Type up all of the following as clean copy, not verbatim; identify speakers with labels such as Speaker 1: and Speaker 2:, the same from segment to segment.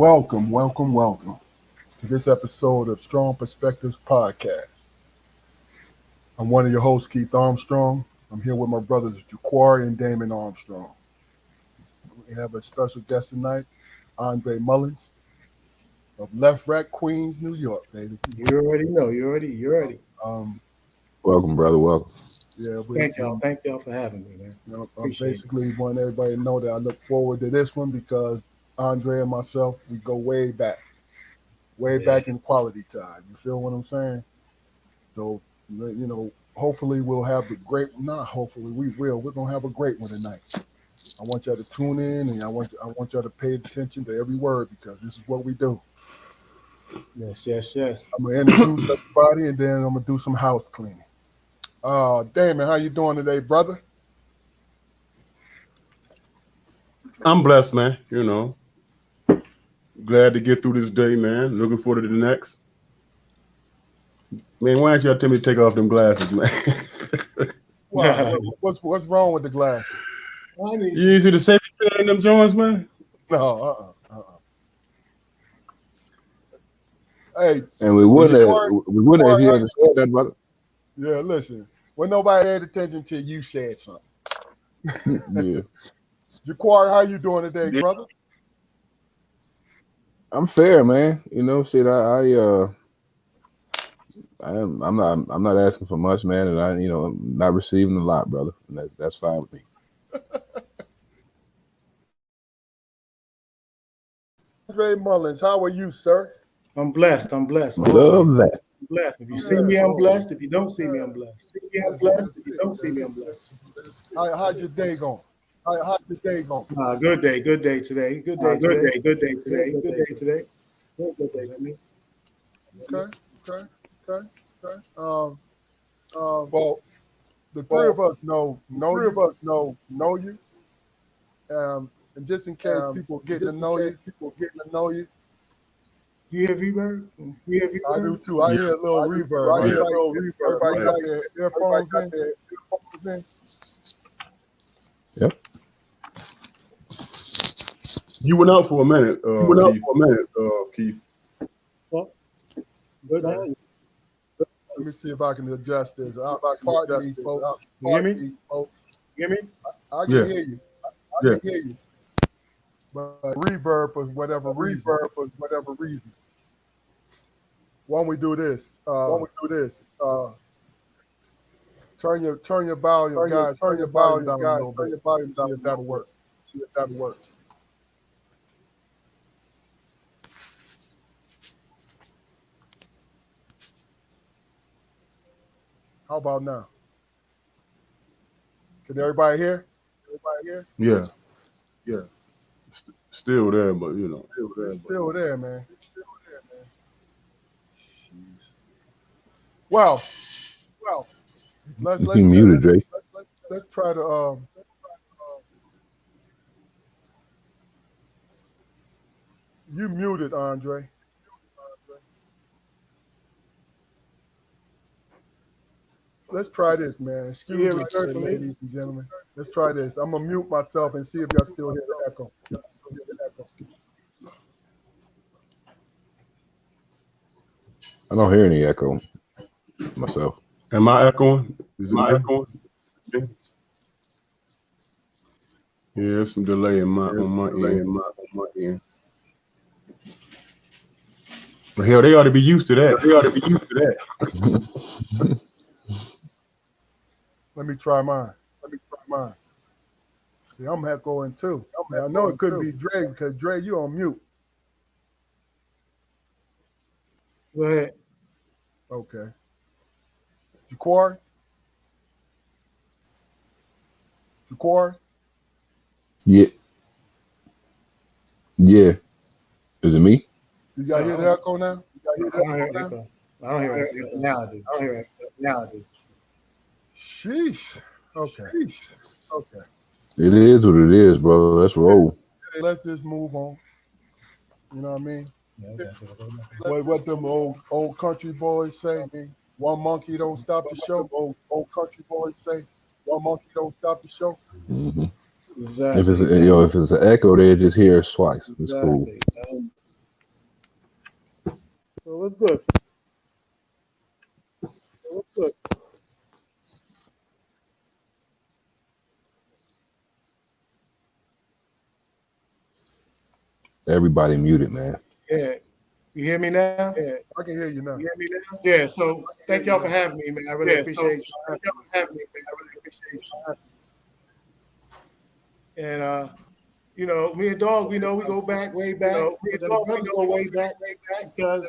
Speaker 1: Welcome to this episode of Strong Perspectives Podcast. I'm one of your hosts, Keith Armstrong. I'm here with my brothers, Jaquari and Damon Armstrong. We have a special guest tonight, Andre Mullins of Left Rack, Queens, New York, baby.
Speaker 2: You already know. You already.
Speaker 3: Welcome, brother. Welcome.
Speaker 1: Yeah,
Speaker 2: Thank y'all for having me, man.
Speaker 1: I basically want everybody to know that I look forward to this one because Andre and myself, we go way back in quality time. You feel what I'm saying? So, hopefully we'll have we will. We're going to have a great one tonight. I want y'all to tune in and I want y'all to pay attention to every word because this is what we do.
Speaker 2: Yes.
Speaker 1: I'm going to introduce everybody and then I'm going to do some house cleaning. Damon, how you doing today, brother?
Speaker 4: I'm blessed, man. Glad to get through this day, man. Looking forward to the next. Man, why don't y'all tell me to take off them glasses, man?
Speaker 1: Wow, what's wrong with the glasses?
Speaker 4: You see the safety pin in them joints, man?
Speaker 1: No, Hey,
Speaker 3: and we wouldn't if you understand that, brother.
Speaker 1: Yeah, listen. When nobody paid attention till you said something.
Speaker 3: Yeah.
Speaker 1: Jaquari, how you doing today, brother?
Speaker 3: I'm fair, man. I'm not asking for much, man, and I'm not receiving a lot, brother. And that's fine with me.
Speaker 1: Andre Mullins, how are you, sir?
Speaker 2: I'm blessed.
Speaker 3: Love that.
Speaker 2: I'm blessed. If you see me, I'm blessed. If you don't see me, I'm blessed. If you don't see me, I'm blessed.
Speaker 1: How's your day going? How's your day going?
Speaker 2: Good day today. Good day today.
Speaker 1: Okay. Well, the three of us know you. And just in case people getting to know you.
Speaker 2: You hear reverb?
Speaker 1: I do too. I hear a little reverb. Everybody got their earphones in.
Speaker 3: Yep.
Speaker 4: You went out for a minute. Keith.
Speaker 2: Well, good now.
Speaker 1: Let me see if I can adjust this. Pardon me, folks.
Speaker 2: You hear me?
Speaker 1: I can hear you. I can hear you. But reverb for whatever reason. Why don't we do this? Turn your volume, guys. Turn your volume down a little bit. See if that'll work. How about now? Can everybody hear?
Speaker 4: Yeah. Still there, but
Speaker 1: It's still there, man. Jeez. Well. Let's
Speaker 3: you muted, Drake.
Speaker 1: Let's try to you muted, Andre. Let's try this, man. Excuse me, ladies and gentlemen. Let's try this. I'm gonna mute myself and see if y'all still hear the echo.
Speaker 3: I don't hear any echo myself.
Speaker 4: Am I echoing? Is it echoing? Yeah, there's some delay on my end. But hell, they ought to be used to that.
Speaker 1: Let me try mine. See, I'm echoing too. I know it couldn't be Dre because Dre, you on mute.
Speaker 2: Go ahead.
Speaker 1: Okay. Jaquari?
Speaker 3: Yeah. Is it me?
Speaker 1: You got to hear the echo now?
Speaker 2: I don't hear it now, dude.
Speaker 1: Sheesh. Okay.
Speaker 3: It is what it is, bro. Let's roll.
Speaker 1: Let's just move on. You know what I mean?
Speaker 2: Yeah,
Speaker 1: What them old country boys say? One monkey don't stop the show. Old country boys say, one monkey don't stop the show.
Speaker 3: Mm-hmm.
Speaker 2: Exactly.
Speaker 3: If it's an echo, they just hear us twice. It's cool.
Speaker 2: what's good? What's good?
Speaker 3: Everybody muted, man.
Speaker 2: Yeah. You hear me now?
Speaker 1: Yeah, I can hear you now.
Speaker 2: Yeah, so thank y'all for having me, man. I really appreciate you. Thank y'all for having me, man. I really appreciate you. And you know, me and Dog, we go back way back. But then the brothers go way back because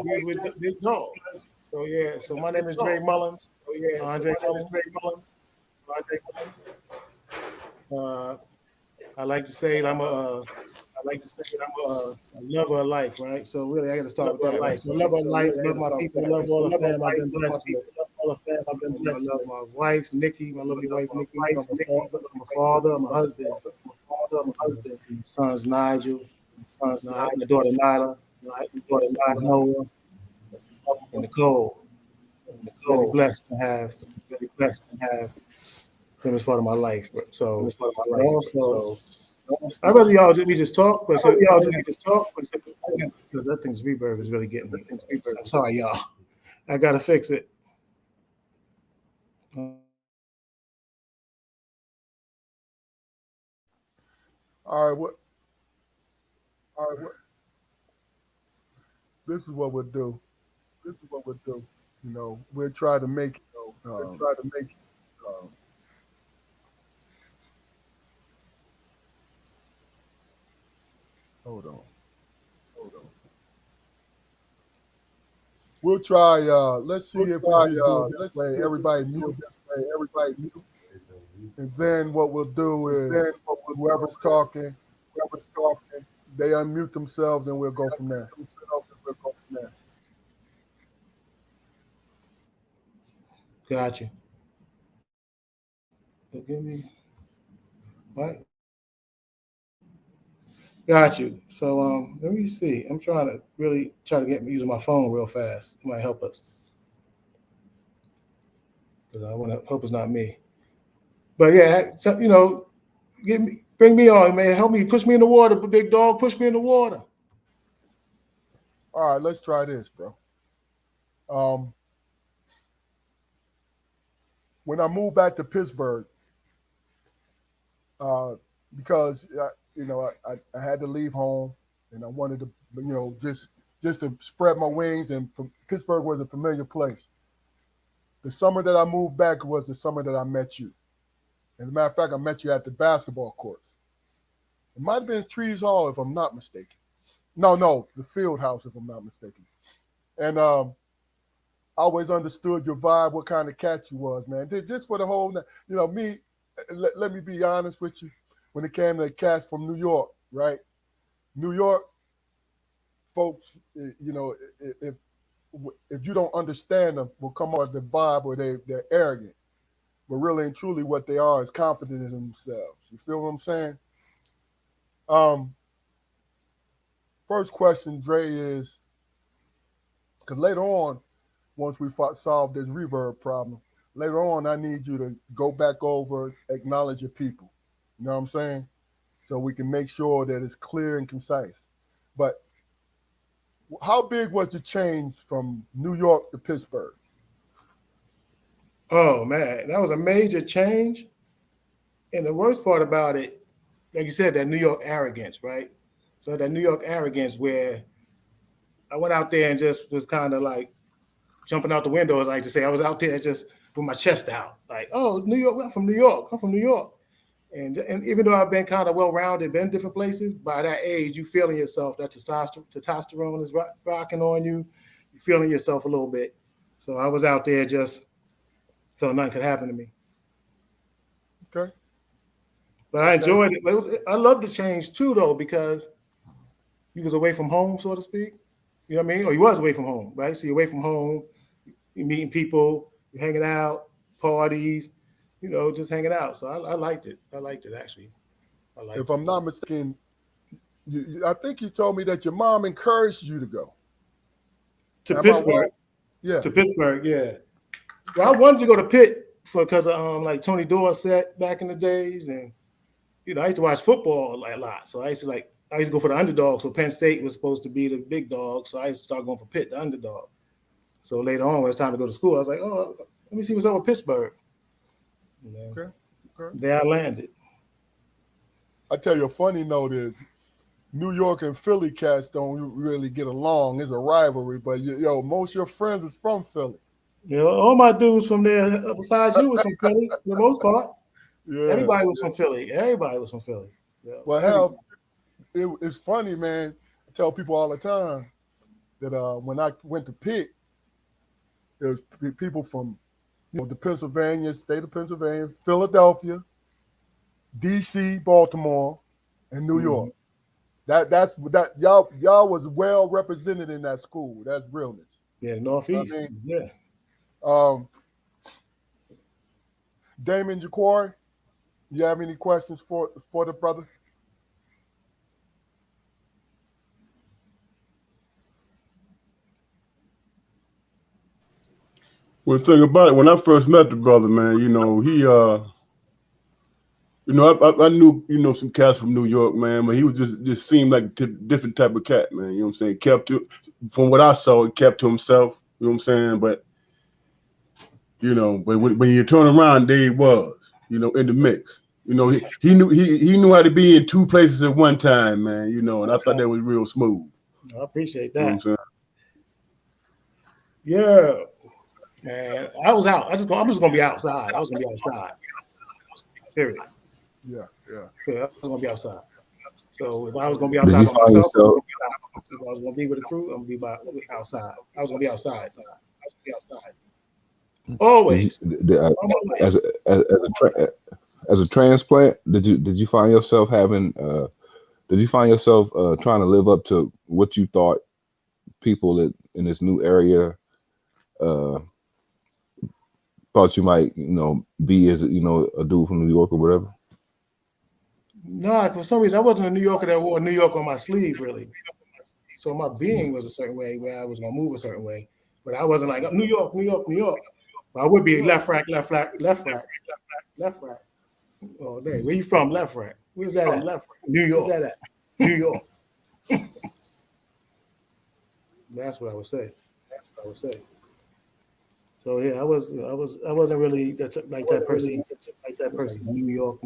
Speaker 2: we was with Big Dog. So yeah, so my name is Andre Mullins. Andre Mullins. I like to say I'm a lover of life, right? So really, I got to start with that. Right? So lover of life, love my people, love all the fam I've been blessed with. I love my wife, Nikki, my lovely wife, Nikki. I'm a father, I'm a husband. My son's Nigel, my daughter Nyla, Noah, and Nicole. Really blessed to have them as part of my life. So also, I'd rather y'all just talk, but because that thing's reverb is really getting me. I'm sorry, y'all. I gotta fix it.
Speaker 1: All right, what? This is what we'll do. You know, we'll try to make. Hold on. We'll try. Let's see if we can do it this way. Everybody mute. And then what we'll do is whoever's talking, they unmute themselves, and we'll go from there.
Speaker 2: Gotcha. Give me what? Got you. So let me see. I'm trying to get using my phone real fast. It might help us. But I want to hope it's not me. But yeah, so, you know, bring me on, man. Help me, push me in the water, Big Dog. Push me in the water.
Speaker 1: All right, let's try this, bro. When I moved back to Pittsburgh, because I had to leave home, and I wanted to, just to spread my wings, and Pittsburgh was a familiar place. The summer that I moved back was the summer that I met you. As a matter of fact, I met you at the basketball courts. It might have been Trees Hall, if I'm not mistaken. No, the Field House, if I'm not mistaken. And I always understood your vibe, what kind of cat you was, man. Just for the whole, me. Let me be honest with you. When it came to cats from New York, right? New York folks, if you don't understand them, will come off the vibe or they're arrogant. But really and truly what they are is confident in themselves. You feel what I'm saying? First question, Dre, is because later on, once we solve this reverb problem, later on I need you to go back over, acknowledge your people. You know what I'm saying? So we can make sure that it's clear and concise. But how big was the change from New York to Pittsburgh?
Speaker 2: Oh, man, that was a major change. And the worst part about it, like you said, that New York arrogance, right? So that New York arrogance where I went out there and just was kind of like jumping out the window, as I like to say. I was out there just with my chest out, like, oh, New York, I'm from New York. And even though I've been kind of well-rounded, been different places, by that age, you feeling yourself, that testosterone is rocking on you. You're feeling yourself a little bit. So I was out there just so nothing could happen to me.
Speaker 1: Okay.
Speaker 2: But I enjoyed it. I loved the change too, though, because you was away from home, so to speak. You know what I mean? Or you was away from home, right? So you're away from home, you're meeting people, you're hanging out, parties, just hanging out. So I liked it. I liked it, actually.
Speaker 1: If I'm not mistaken, I think you told me that your mom encouraged you to go.
Speaker 2: To Pittsburgh.
Speaker 1: Yeah.
Speaker 2: To Pittsburgh, yeah. Well, I wanted to go to Pitt because of like Tony Dorsett back in the days. And, I used to watch football a lot. So I used to like I used to go for the underdog. So Penn State was supposed to be the big dog. So I used to start going for Pitt, the underdog. So later on, when it was time to go to school, I was like, oh, let me see what's up with Pittsburgh.
Speaker 1: Okay.
Speaker 2: There I landed.
Speaker 1: I tell you, a funny note is New York and Philly cats don't really get along. It's a rivalry, but most of your friends is from Philly.
Speaker 2: All my dudes from there, besides you, was from Philly for the most part.
Speaker 1: Yeah.
Speaker 2: Everybody was from Philly. Everybody was from Philly.
Speaker 1: Well, hell, it's funny, man. I tell people all the time that when I went to Pitt, there was people from the Pennsylvania, state of Pennsylvania, Philadelphia, D.C., Baltimore, and New York. That's y'all was well represented in that school. That's realness.
Speaker 2: Yeah, Northeast. Yeah.
Speaker 1: Damon Jaquari, you have any questions for the brother?
Speaker 4: Well, think about it. When I first met the brother, man, he I knew, some cats from New York, man, but he was just seemed like a different type of cat, man. You know what I'm saying? From what I saw, he kept to himself. You know what I'm saying? But, but when you turn around, there he was, in the mix. He knew how to be in two places at one time, man. And I thought that was real smooth.
Speaker 2: I appreciate that.
Speaker 4: You know what I'm saying?
Speaker 2: Yeah, man. I was out. I'm just gonna be outside. I was gonna be outside. Period.
Speaker 1: Yeah.
Speaker 2: I was gonna be outside. So if I was gonna be outside by myself, if I was gonna be with a crew, I'm gonna be outside. I was gonna be outside. Always.
Speaker 3: As a transplant, did you find yourself having? Did you find yourself trying to live up to what you thought people in this new area thought you might, be as a dude from New York or whatever?
Speaker 2: Nah, for some reason I wasn't a New Yorker that wore New York on my sleeve, really. So my being was a certain way where I was gonna move a certain way, but I wasn't like New York. But I would be left rack. Oh, dang. Where you from? Left rack. Where's that at? Left rack. New York. Where's that at? New York. That's what I would say. So yeah, I wasn't really like that person. New York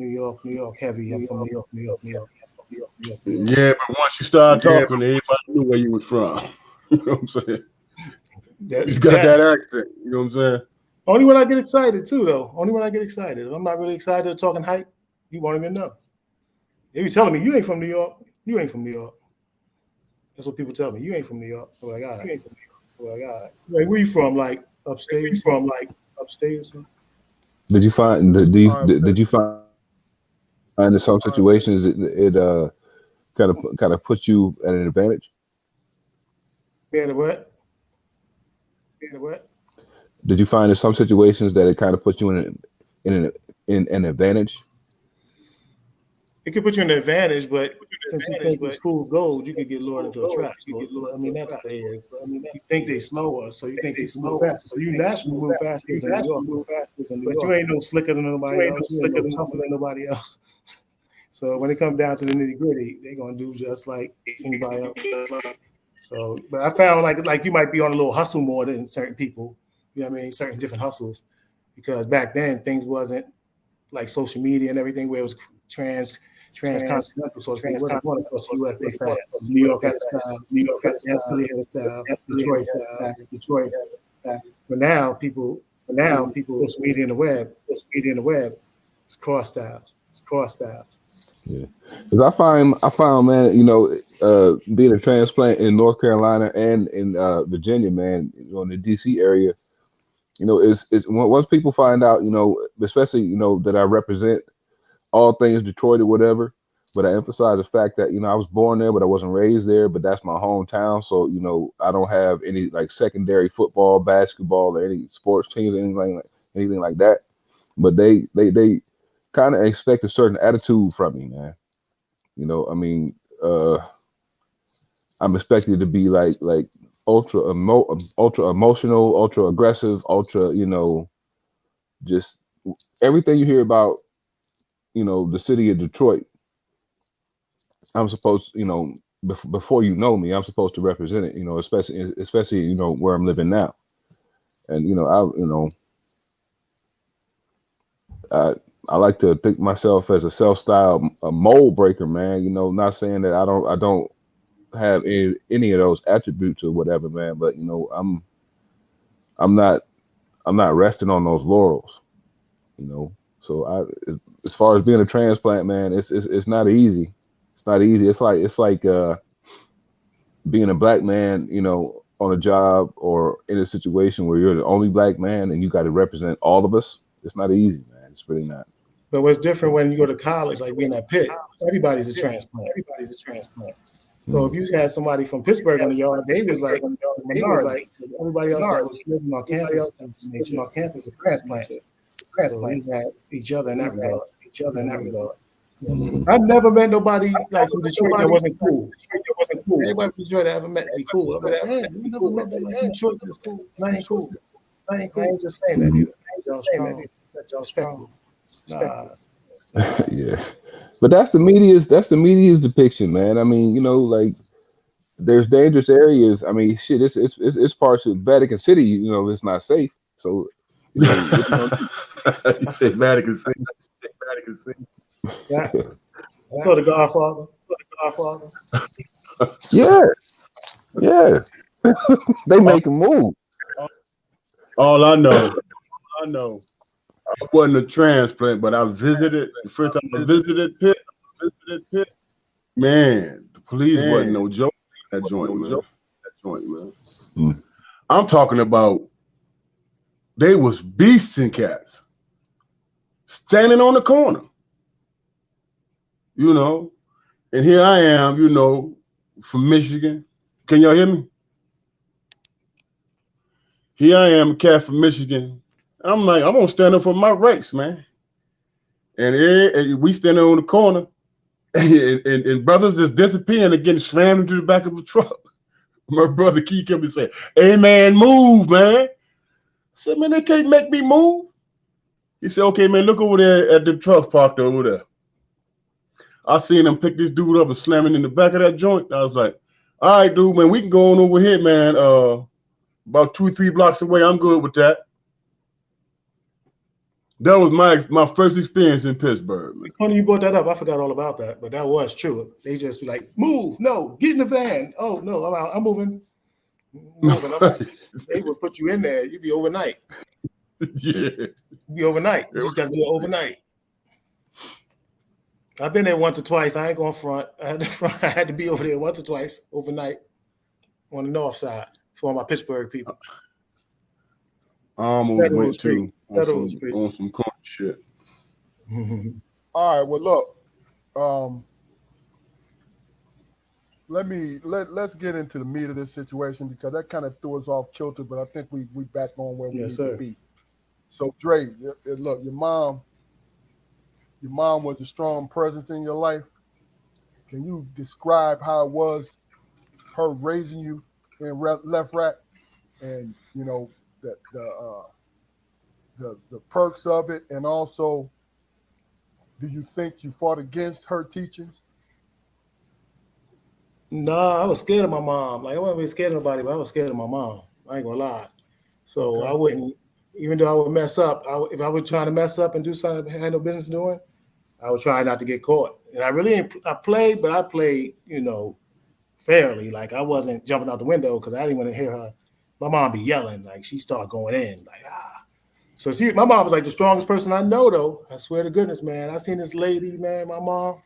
Speaker 2: heavy. I'm from New York.
Speaker 4: Yeah, but once you start talking, everybody knew where you was from. You know what I'm saying? He's got that accent. You know what I'm saying?
Speaker 2: Only when I get excited too, though. Only when I get excited. If I'm not really excited or talking hype, you won't even know. They be telling me you ain't from New York. You ain't from New York. That's what people tell me. You ain't from New York. I'm like, all right. You ain't from New York. I'm like, all right. Like, where you from? Like upstate? You from like upstate or something?
Speaker 3: Did you find in some situations it kind of put you at an advantage?
Speaker 2: Yeah, the what?
Speaker 3: Did you find in some situations that it kind of put you in an advantage?
Speaker 2: It could put you in an advantage, but since you think it's fool's gold, you could get lured into a trap. So, I mean, that's what it is. You think they slower, so you think they move faster. So you naturally move faster than New York. But you ain't no slicker than nobody else. You ain't no tougher than nobody else. So when it comes down to the nitty gritty, they're gonna do just like anybody else. So, but I found like you might be on a little hustle more than certain people. You know what I mean? Certain different hustles, because back then things wasn't like social media and everything where it was transcontinental. So it wasn't going across the USA fast. New York had a style. New York had a style. Detroit had a style. But now people, social media and the web, it's cross styles.
Speaker 3: Yeah, because I found, man, being a transplant in North Carolina and in Virginia, man, in the DC area, it's once people find out, especially that I represent all things Detroit or whatever, but I emphasize the fact that I was born there, but I wasn't raised there, but that's my hometown, so I don't have any like secondary football, basketball, or any sports teams, anything like that, but they kind of expect a certain attitude from me, man. I'm expected to be like ultra emotional, ultra aggressive, ultra, just everything you hear about, the city of Detroit. I'm supposed, before you know me, I'm supposed to represent it, especially where I'm living now. And I like to think myself as a self-styled mold breaker, man. Not saying that I don't have any of those attributes or whatever, man. But I'm not resting on those laurels, So as far as being a transplant, man, it's not easy. It's not easy. It's like being a black man, on a job or in a situation where you're the only black man and you got to represent all of us. It's not easy, man. It's really not.
Speaker 2: But what's different when you go to college, like being at Pitt, everybody's a transplant. So if you had somebody from Pittsburgh on the yard, they was like minority. Everybody else that was living on campus, was a transplant. So we had each other in that regard. I've never met nobody like from Detroit that wasn't cool. Everybody from Detroit I ever met be cool. I'm like, hey, you never met that from Detroit that's cool. I ain't cool. I ain't just saying that either. I ain't just saying that either. Y'all strong. Nah.
Speaker 3: Yeah. But that's the media's depiction, man. I mean, like there's dangerous areas. I mean, shit, it's parts of Vatican City, it's not safe. So
Speaker 4: you say Vatican City.
Speaker 2: Yeah. So the Godfather.
Speaker 3: Yeah. They make a move.
Speaker 4: All I know. I wasn't a transplant, but I visited. The first time I visited Pitt, man, the police wasn't no joke. That joint, man. I'm talking about they was beasting cats standing on the corner, and here I am, from Michigan. Can y'all hear me? Here I am, a cat from Michigan. I'm like, I'm gonna stand up for my rights, man. And we standing on the corner, and brothers is disappearing and getting slammed into the back of a truck. My brother Key kept me saying, "Hey man, move, man." I said, "Man, they can't make me move." He said, "Okay, man, look over there at the truck parked over there." I seen him pick this dude up and slam him in the back of that joint. I was like, "All right, dude, man, we can go on over here, man. About 2 or 3 blocks away. I'm good with that." That was my first experience in Pittsburgh. Man.
Speaker 2: It's funny you brought that up. I forgot all about that, but that was true. They just be like, "Move, no, get in the van." Oh no, I'm out. I'm moving. They would put you in there. You'd be overnight.
Speaker 4: Yeah,
Speaker 2: you'd be overnight. You just got to do it overnight. I've been there once or twice. I ain't going front. I had to be over there once or twice overnight on the north side for all my Pittsburgh people.
Speaker 4: I almost went to on some corn shit.
Speaker 1: All right. Well, look. Let's get into the meat of this situation because that kind of threw us off kilter. But I think we back on where we need to be. So, Dre, look, your mom was a strong presence in your life. Can you describe how it was her raising you in left rack, and the perks of it, and also, do you think you fought against her teachings?
Speaker 2: No, I was scared of my mom. Like I wasn't really scared of nobody, but I was scared of my mom. I ain't gonna lie. So I wouldn't, even though I would mess up, if I was trying to mess up and do something I had no business doing, I would try not to get caught. And I played, but I played, fairly. Like I wasn't jumping out the window because I didn't want to hear her. My mom be yelling, like she started going in, like ah. So my mom was like the strongest person I know, though. I swear to goodness, man. I seen this lady, man. My mom.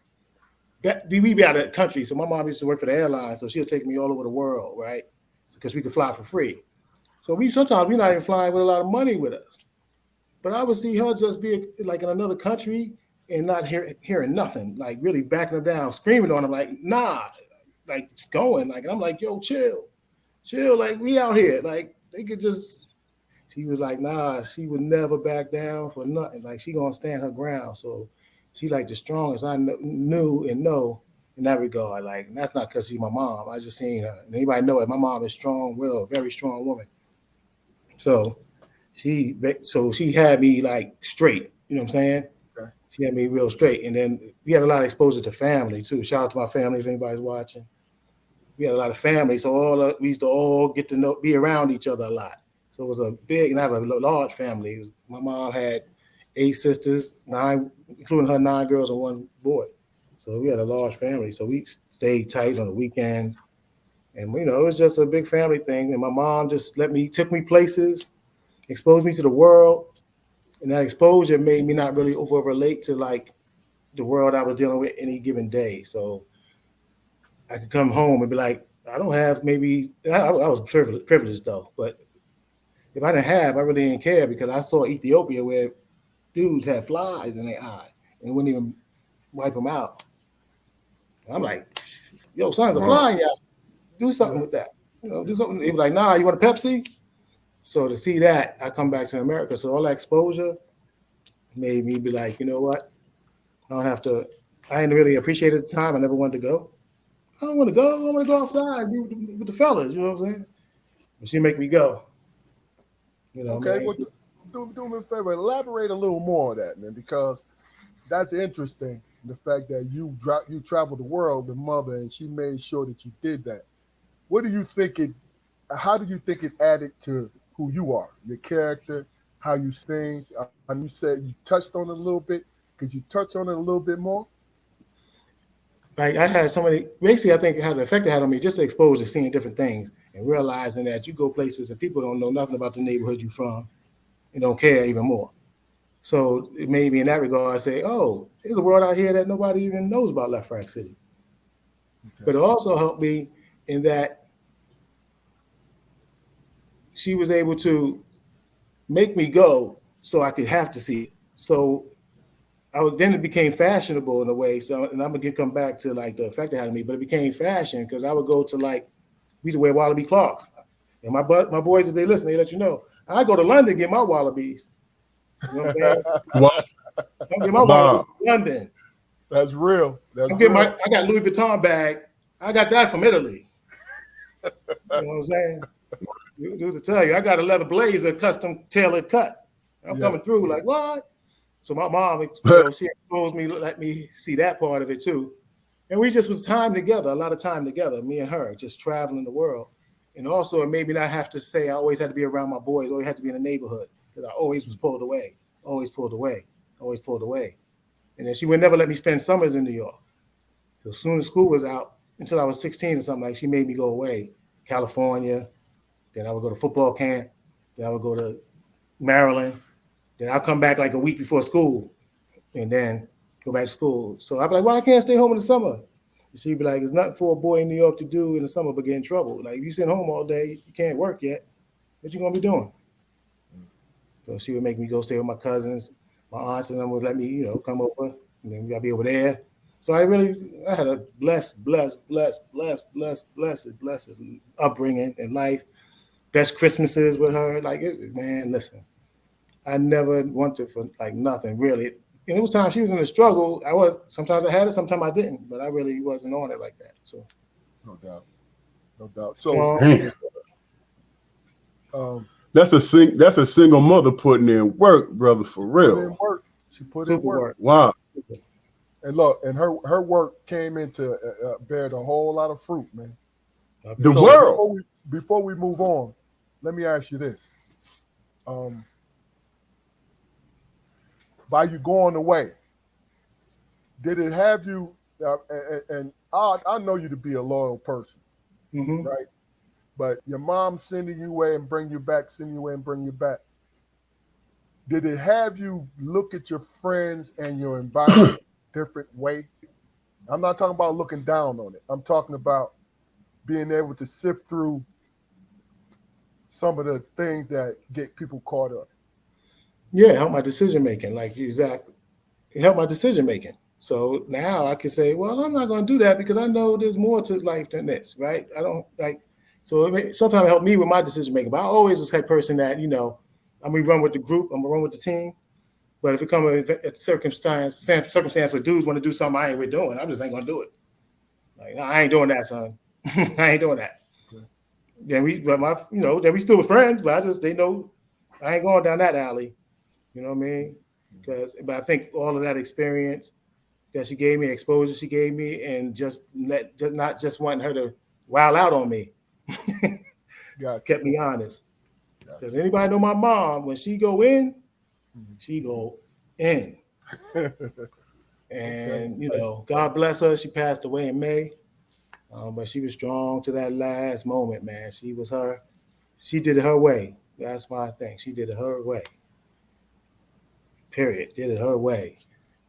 Speaker 2: We be out of the country, so my mom used to work for the airline, so she'll take me all over the world, right? Because we could fly for free. So sometimes we're not even flying with a lot of money with us. But I would see her just be like in another country and not hearing nothing, like really backing her down, screaming on him, like, nah, like going. Like, and I'm like, yo, chill, like we out here. Like they could just, she was like, nah, she would never back down for nothing. Like she gonna stand her ground. So she's like the strongest I knew and know in that regard. Like, and that's not because she's my mom. I just seen her. And anybody know it, my mom is strong-willed, very strong woman. So she had me like straight. You know what I'm saying? Okay. She had me real straight. And then we had a lot of exposure to family too. Shout out to my family if anybody's watching. We had a lot of family, so we used to all get to be around each other a lot. So it was a big, and I have a large family. My mom had 8 sisters, 9, including her 9 girls and 1 boy. So we had a large family. So we stayed tight on the weekends. And, it was just a big family thing. And my mom just took me places, exposed me to the world. And that exposure made me not really over-relate to, like, the world I was dealing with any given day. So I could come home and be like, I don't have I was privileged though. But if I didn't have, I really didn't care because I saw Ethiopia where dudes had flies in their eye and wouldn't even wipe them out. I'm like, yo, son's a fly, y'all. Do something with that. Do something. They be like, nah, you want a Pepsi? So to see that, I come back to America. So all that exposure made me be like, you know what? I didn't really appreciate it at the time. I never wanted to go. I don't want to go. I want to go outside with the fellas. You know what I'm saying? But she make me go.
Speaker 1: Okay, well, do me a favor. Elaborate a little more on that, man, because that's interesting. The fact that you traveled the world with mother, and she made sure that you did that. What do you think how do you think it added to who you are, your character, how you sing? And you said you touched on it a little bit. Could you touch on it a little bit more?
Speaker 2: Like I had basically I think the effect it had on me, just the exposure, seeing different things and realizing that you go places and people don't know nothing about the neighborhood you're from and don't care even more. So it made me in that regard, I say, oh, there's a world out here that nobody even knows about Left Rack City. Okay. But it also helped me in that she was able to make me go so I could have to see it. So then it became fashionable in a way. So, and I'm gonna come back to like the effect it had on me, but it became fashion because I would go to we used to wear Wallaby Clark. And my boys, if they listen, they let you know. I go to London to get my Wallabies. You know what I'm saying?
Speaker 4: What?
Speaker 2: I get my Wallabies in London.
Speaker 1: That's real. I
Speaker 2: got Louis Vuitton bag. I got that from Italy. You know what I'm saying? Dudes will tell you, I got a leather blazer, custom tailored cut. I'm coming through like, what? So my mom, she exposed me, let me see that part of it too. And we just was time together, a lot of time together, me and her, just traveling the world. And also it made me not have to say I always had to be around my boys, always had to be in the neighborhood because I always was pulled away. And then she would never let me spend summers in New York. So as soon as school was out, until I was 16 or something, she made me go away, California. Then I would go to football camp. Then I would go to Maryland. Then I'll come back like a week before school and then go back to school. So I'd be like, well, I can't stay home in the summer. And she'd be like, it's nothing for a boy in New York to do in the summer but get in trouble. Like, if you sit home all day, you can't work yet. What you going to be doing? So she would make me go stay with my cousins. My aunts and them would let me, come over. And then I'd be over there. So I had a blessed upbringing in life. Best Christmases with her. Man, listen. I never wanted for nothing really. And it was times she was in a struggle. Sometimes I had it, sometimes I didn't, but I really wasn't on it like that. So
Speaker 1: no doubt. So
Speaker 4: that's a single mother putting in work, brother, for real.
Speaker 1: She put in work.
Speaker 4: Wow.
Speaker 1: And look, and her work came into bear a whole lot of fruit, man.
Speaker 4: The world.
Speaker 1: Before we move on, let me ask you this. By you going away, did it have you, and I know you to be a loyal person, right? But your mom sending you away and bring you back, send you away and bring you back. Did it have you look at your friends and your environment a different way? I'm not talking about looking down on it. I'm talking about being able to sift through some of the things that get people caught up.
Speaker 2: Yeah, help my decision making. Exactly. It helped my decision making. So now I can say, well, I'm not going to do that because I know there's more to life than this, right? I don't so sometimes it helped me with my decision making. But I always was that person that, I'm going to run with the group, I'm going to run with the team. But if it comes a circumstance where dudes want to do something I ain't with doing, I just ain't going to do it. No, I ain't doing that, son. I ain't doing that. Okay. Then we still were friends, but they know I ain't going down that alley. You know what I mean? But I think all of that experience that she gave me, exposure she gave me, and just not just wanting her to wild out on me, kept me honest. Because anybody know my mom, when she go in, she go in. And you know, God bless her. She passed away in May, but she was strong to that last moment, man. She did it her way. That's my thing. She did it her way. Period. Did it her way.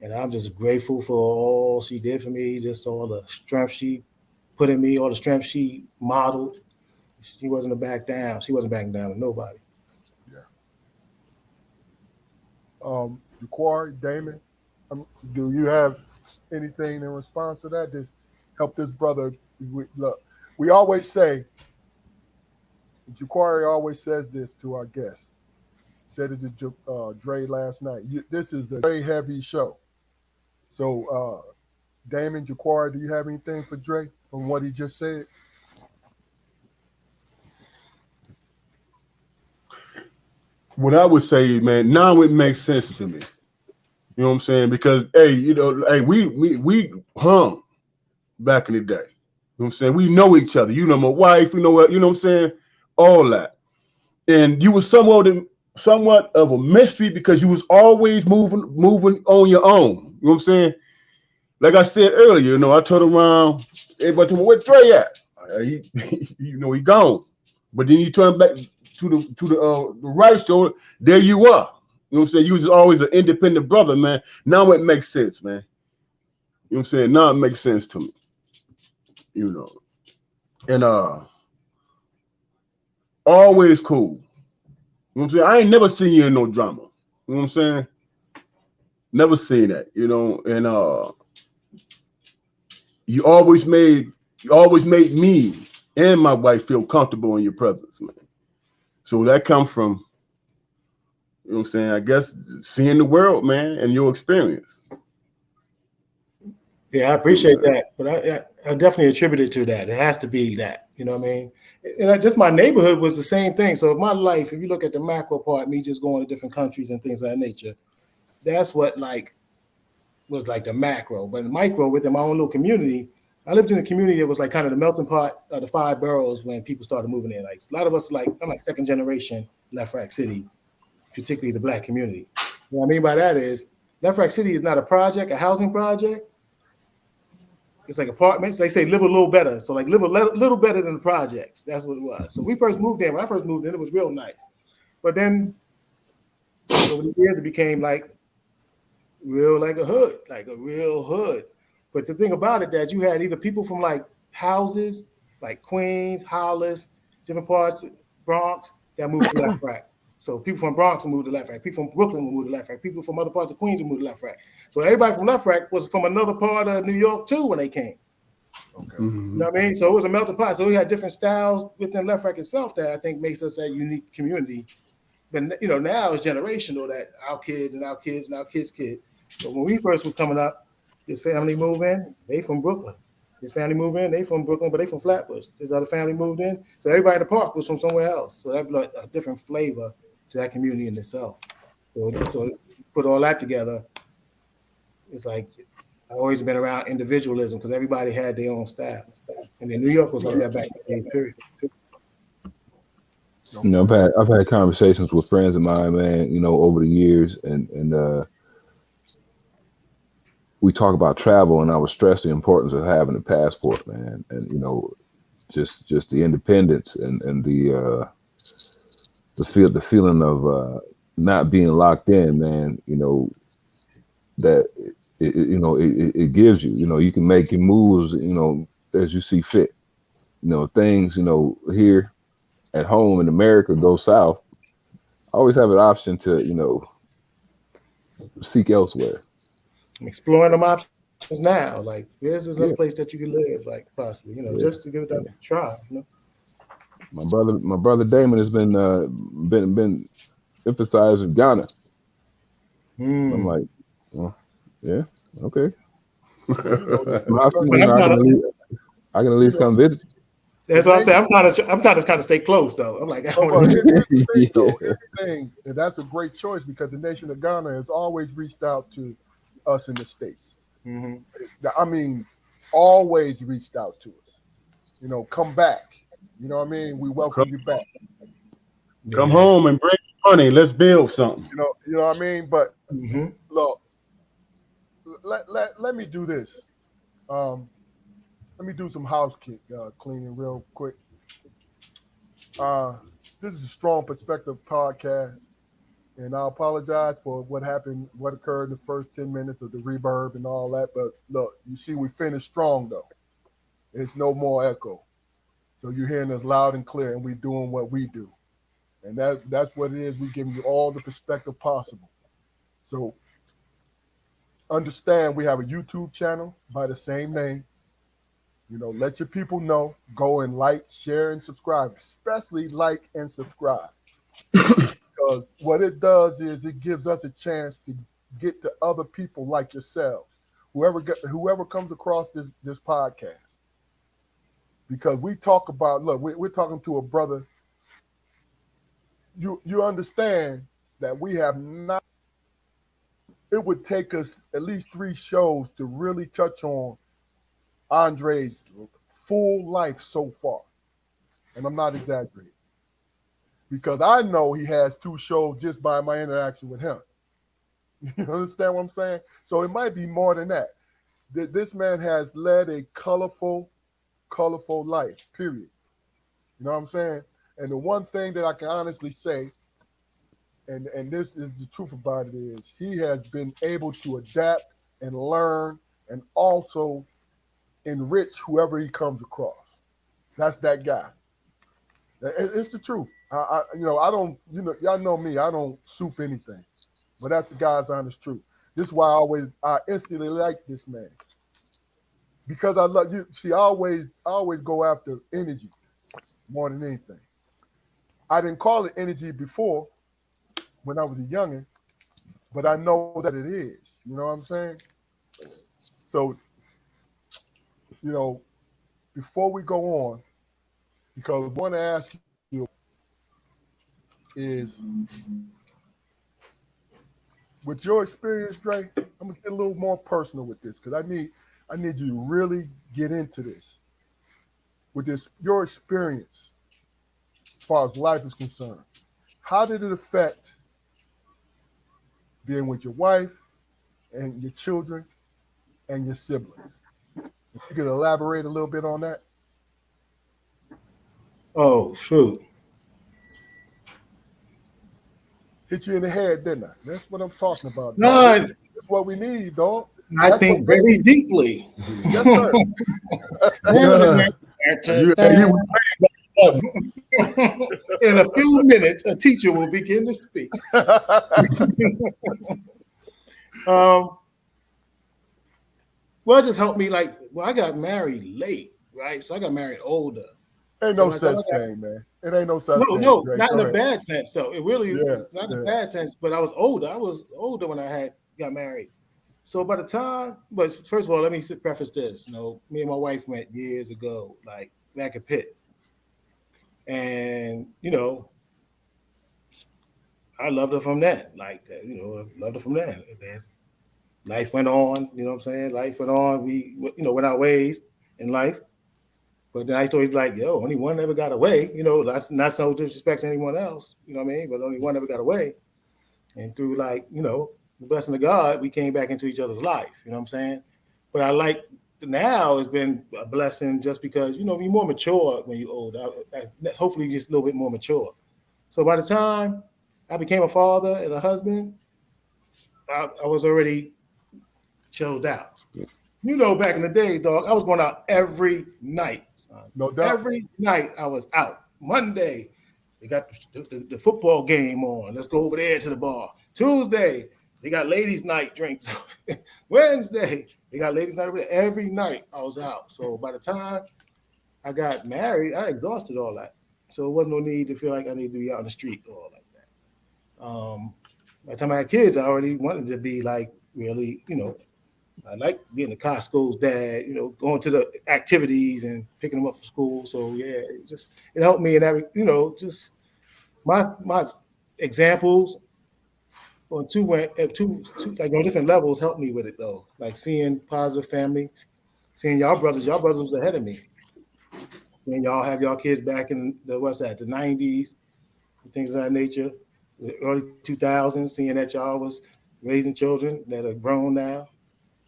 Speaker 2: And I'm just grateful for all she did for me, just all the strength she put in me, all the strength she modeled. She wasn't a back down. She wasn't backing down to nobody.
Speaker 1: Yeah. Jaquari, Damon, do you have anything in response to that to help this brother? Look, we always say, Jaquari always says this to our guests. Said it to Dre last night. This is a very heavy show. So, Damon, Jaquari, do you have anything for Dre from what he just said?
Speaker 4: What I would say, man, now it makes sense to me. You know what I'm saying? Because hey, you know, hey, we hung back in the day. You know what I'm saying? We know each other. You know my wife. You know what? You know what I'm saying? All that. And you were somewhat of a mystery because you was always moving on your own. You know what I'm saying? Like I said earlier, you know, I turned around, everybody told me, where Dre at? You know, he gone. But then you turn back to the right shoulder, there you are. You know what I'm saying? You was always an independent brother, man. Now it makes sense, man. You know what I'm saying? Now it makes sense to me. You know. And always cool. You know what I'm saying? I ain't never seen you in no drama. You know what I'm saying? Never seen that, you know, and you always made me and my wife feel comfortable in your presence, man. So that comes from, you know what I'm saying, I guess seeing the world, man, and your experience.
Speaker 2: Yeah, I appreciate that, but I definitely attribute it to that. It has to be that, you know what I mean? And just my neighborhood was the same thing. So if my life, if you look at the macro part, me just going to different countries and things of that nature, that's what was like the macro. But the micro, within my own little community, I lived in a community that was like kind of the melting pot of the 5 boroughs when people started moving in. Like a lot of us, I'm like second generation Left Rack City, particularly the Black community. What I mean by that is Left Rack City is not a project, a housing project. It's like apartments. They say live a little better. So like live a little better than the projects. That's what it was. So we first moved in. When I first moved in, it was real nice. But then over the years, it became like a hood, like a real hood. But the thing about it that you had either people from like houses, like Queens, Hollis, different parts, Bronx, that moved to Left Rack. So people from Bronx will move to Left Rack. People from Brooklyn will move to Left Rack. People from other parts of Queens will move to Left Rack. So everybody from Left Rack was from another part of New York too when they came. Okay. Mm-hmm. You know what I mean? So it was a melting pot. So we had different styles within Left Rack itself that I think makes us a unique community. But you know, now it's generational that our kids and our kids and our kids' kids. But when we first was coming up, this family moved in, they from Brooklyn. This family moved in, they from Brooklyn, but they from Flatbush. This other family moved in. So everybody in the park was from somewhere else. So that brought a different flavor to that community in itself. So put all that together, it's like I've always been around individualism because everybody had their own style. And then New York was like that back in the days, period.
Speaker 3: You know, I've had conversations with friends of mine, man, you know, over the years, and we talk about travel, and I would stress the importance of having a passport, man, and you know, just the independence and the feeling of not being locked in, man. You know, that it gives you. You know, you can make your moves, you know, as you see fit. You know, things, you know, here at home in America go south. I always have an option to, you know, seek elsewhere.
Speaker 2: I'm exploring them options now. Like, where's this another place that you can live, like possibly, you know, just to give it a try. You know,
Speaker 3: my brother Damon has been emphasizing Ghana. I'm like, well, yeah, okay. I can at least come visit.
Speaker 2: That's what I say. I'm trying to kind of stay close though. I'm like, I
Speaker 1: But
Speaker 2: want
Speaker 1: here's
Speaker 2: to.
Speaker 1: the thing, though.
Speaker 3: Yeah.
Speaker 1: Here's the thing, and that's a great choice because the nation of Ghana has always reached out to us in the States.
Speaker 2: Mhm.
Speaker 1: I mean, always reached out to us. You know, come back. You know what I mean? We welcome
Speaker 4: Come,
Speaker 1: you back.
Speaker 4: come
Speaker 2: Yeah.
Speaker 4: home and bring money. Let's build something.
Speaker 1: You know what I mean? But
Speaker 2: Mhm.
Speaker 1: look, let me do this. Um, let me do some cleaning real quick. Uh, this is a Strong Perspective podcast, and I apologize for what happened, what occurred in the first 10 minutes of the reverb and all that. But look, you see, we finished strong though. It's no more echo. So you're hearing us loud and clear, and we're doing what we do. And that's what it is. We're giving you all the perspective possible. So understand we have a YouTube channel by the same name. You know, let your people know. Go and like, share, and subscribe. Especially like and subscribe. Because what it does is it gives us a chance to get to other people like yourselves. Whoever comes across this podcast. Because we talk about, look, we're talking to a brother. You understand that we have not, it would take us at least 3 shows to really touch on Andre's full life so far. And I'm not exaggerating. Because I know he has 2 shows just by my interaction with him. You understand what I'm saying? So it might be more than that. This man has led a colorful life, period. You know what I'm saying? And the one thing that I can honestly say, and this is the truth about it, is he has been able to adapt and learn and also enrich whoever he comes across. That's that guy. It's the truth. I don't, y'all know me. I don't soup anything, but that's the God's honest truth. This is why I instantly like this man because I love you. See, I always go after energy more than anything. I didn't call it energy before when I was a youngin', but I know that it is. You know what I'm saying? So, you know, before we go on, because I want to ask you is with your experience, Dre, I'm gonna get a little more personal with this because I need you to really get into this. With this your experience as far as life is concerned. How did it affect being with your wife and your children and your siblings? If you could elaborate a little bit on that.
Speaker 2: Oh shoot.
Speaker 1: Hit you in the head, didn't I? That's what I'm talking about,
Speaker 2: No,
Speaker 1: dog. That's what we need, dog.
Speaker 2: I
Speaker 1: That's what
Speaker 2: think very deeply.
Speaker 1: yes, sir.
Speaker 4: You, you,
Speaker 2: In a few minutes, a teacher will begin to speak. Well, it just helped me. I got married late, right? So I got married older.
Speaker 1: Ain't
Speaker 2: So
Speaker 1: no such thing, man. It ain't no such thing.
Speaker 2: no,
Speaker 1: Dre.
Speaker 2: not
Speaker 1: Go
Speaker 2: in a
Speaker 1: ahead.
Speaker 2: bad sense. Though it really
Speaker 1: Yeah,
Speaker 2: is not in a
Speaker 1: yeah.
Speaker 2: bad sense. But I was older. I was older when I got married. So by the time, but first of all, let me preface this. Me and my wife met years ago, like back at Pitt, and I loved her from that. Like that, I loved her from that. And then life went on. You know what I'm saying? Life went on. We, went our ways in life. But then I used to always be like, yo, only one ever got away. That's not no disrespect to anyone else. You know what I mean? But only one ever got away. And through the blessing of God, we came back into each other's life. You know what I'm saying? But I like now it's been a blessing just because, you're more mature when you're old. Hopefully just a little bit more mature. So by the time I became a father and a husband, I was already chilled out. Back in the days, dog, I was going out every night.
Speaker 1: No doubt.
Speaker 2: Every night I was out. Monday, they got the football game on. Let's go over there to the bar. Tuesday, they got ladies' night drinks. Wednesday, they got ladies' night over there. Every night I was out. So by the time I got married, I exhausted all that. So it wasn't no need to feel like I needed to be out on the street or all like that. By the time I had kids, I already wanted to be like really, I like being the Costco's dad, going to the activities and picking them up from school. So yeah, it helped me in every, just my examples on two like on different levels helped me with it though. Like seeing positive family, seeing y'all brothers was ahead of me. And y'all have y'all kids back in the the 90s, things of that nature, the early 2000s, seeing that y'all was raising children that are grown now,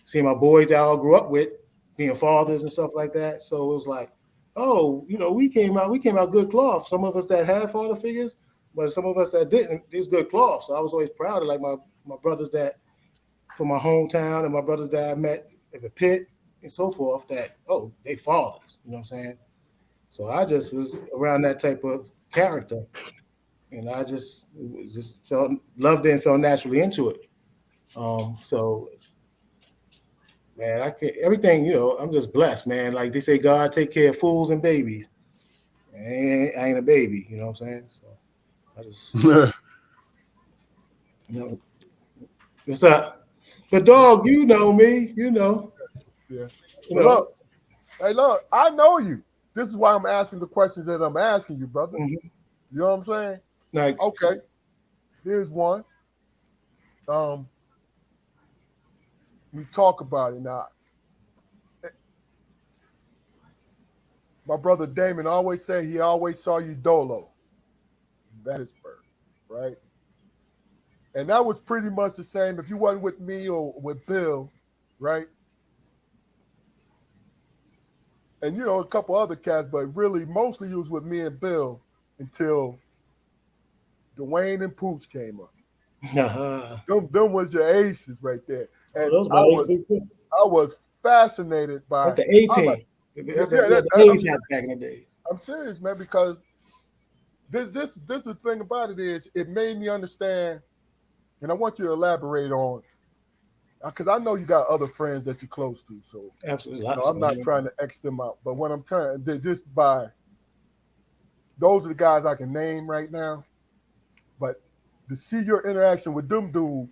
Speaker 2: seeing my boys that I all grew up with being fathers and stuff like that. So it was like, oh, we came out good cloth. Some of us that had father figures, but some of us that didn't, it was good cloth. So I was always proud of like my brothers that from my hometown and my brothers that I met at the pit and so forth that, oh, they fathers, you know what I'm saying? So I just was around that type of character, and I just loved it and fell naturally into it. So man, I can't everything. I'm just blessed, man. Like they say, God take care of fools and babies. I ain't a baby, you know what I'm saying? So I just, what's up? But dog, you know me,
Speaker 1: Yeah. Look, hey, look, I know you. This is why I'm asking the questions that I'm asking you, brother.
Speaker 2: Mhm.
Speaker 1: You know what I'm saying?
Speaker 2: Like,
Speaker 1: Okay. Here's one. We talk about it now. My brother Damon always said he always saw you dolo, Pittsburgh, right? And that was pretty much the same if you wasn't with me or with Bill, right? And a couple other cats, but really mostly you was with me and Bill until Dwayne and Pooch came up. Them was your aces right there. And
Speaker 2: those my ace big too.
Speaker 1: I was fascinated by
Speaker 2: That's the A
Speaker 1: I'm
Speaker 2: team.
Speaker 1: like,
Speaker 2: That's the A's had back in the day.
Speaker 1: I'm serious, man, because this the thing about it is it made me understand, and I want you to elaborate on because I know you got other friends that you're close to, so
Speaker 2: Absolutely.
Speaker 1: I'm not trying to X them out. But what I'm trying just by those are the guys I can name right now. But to see your interaction with them dudes,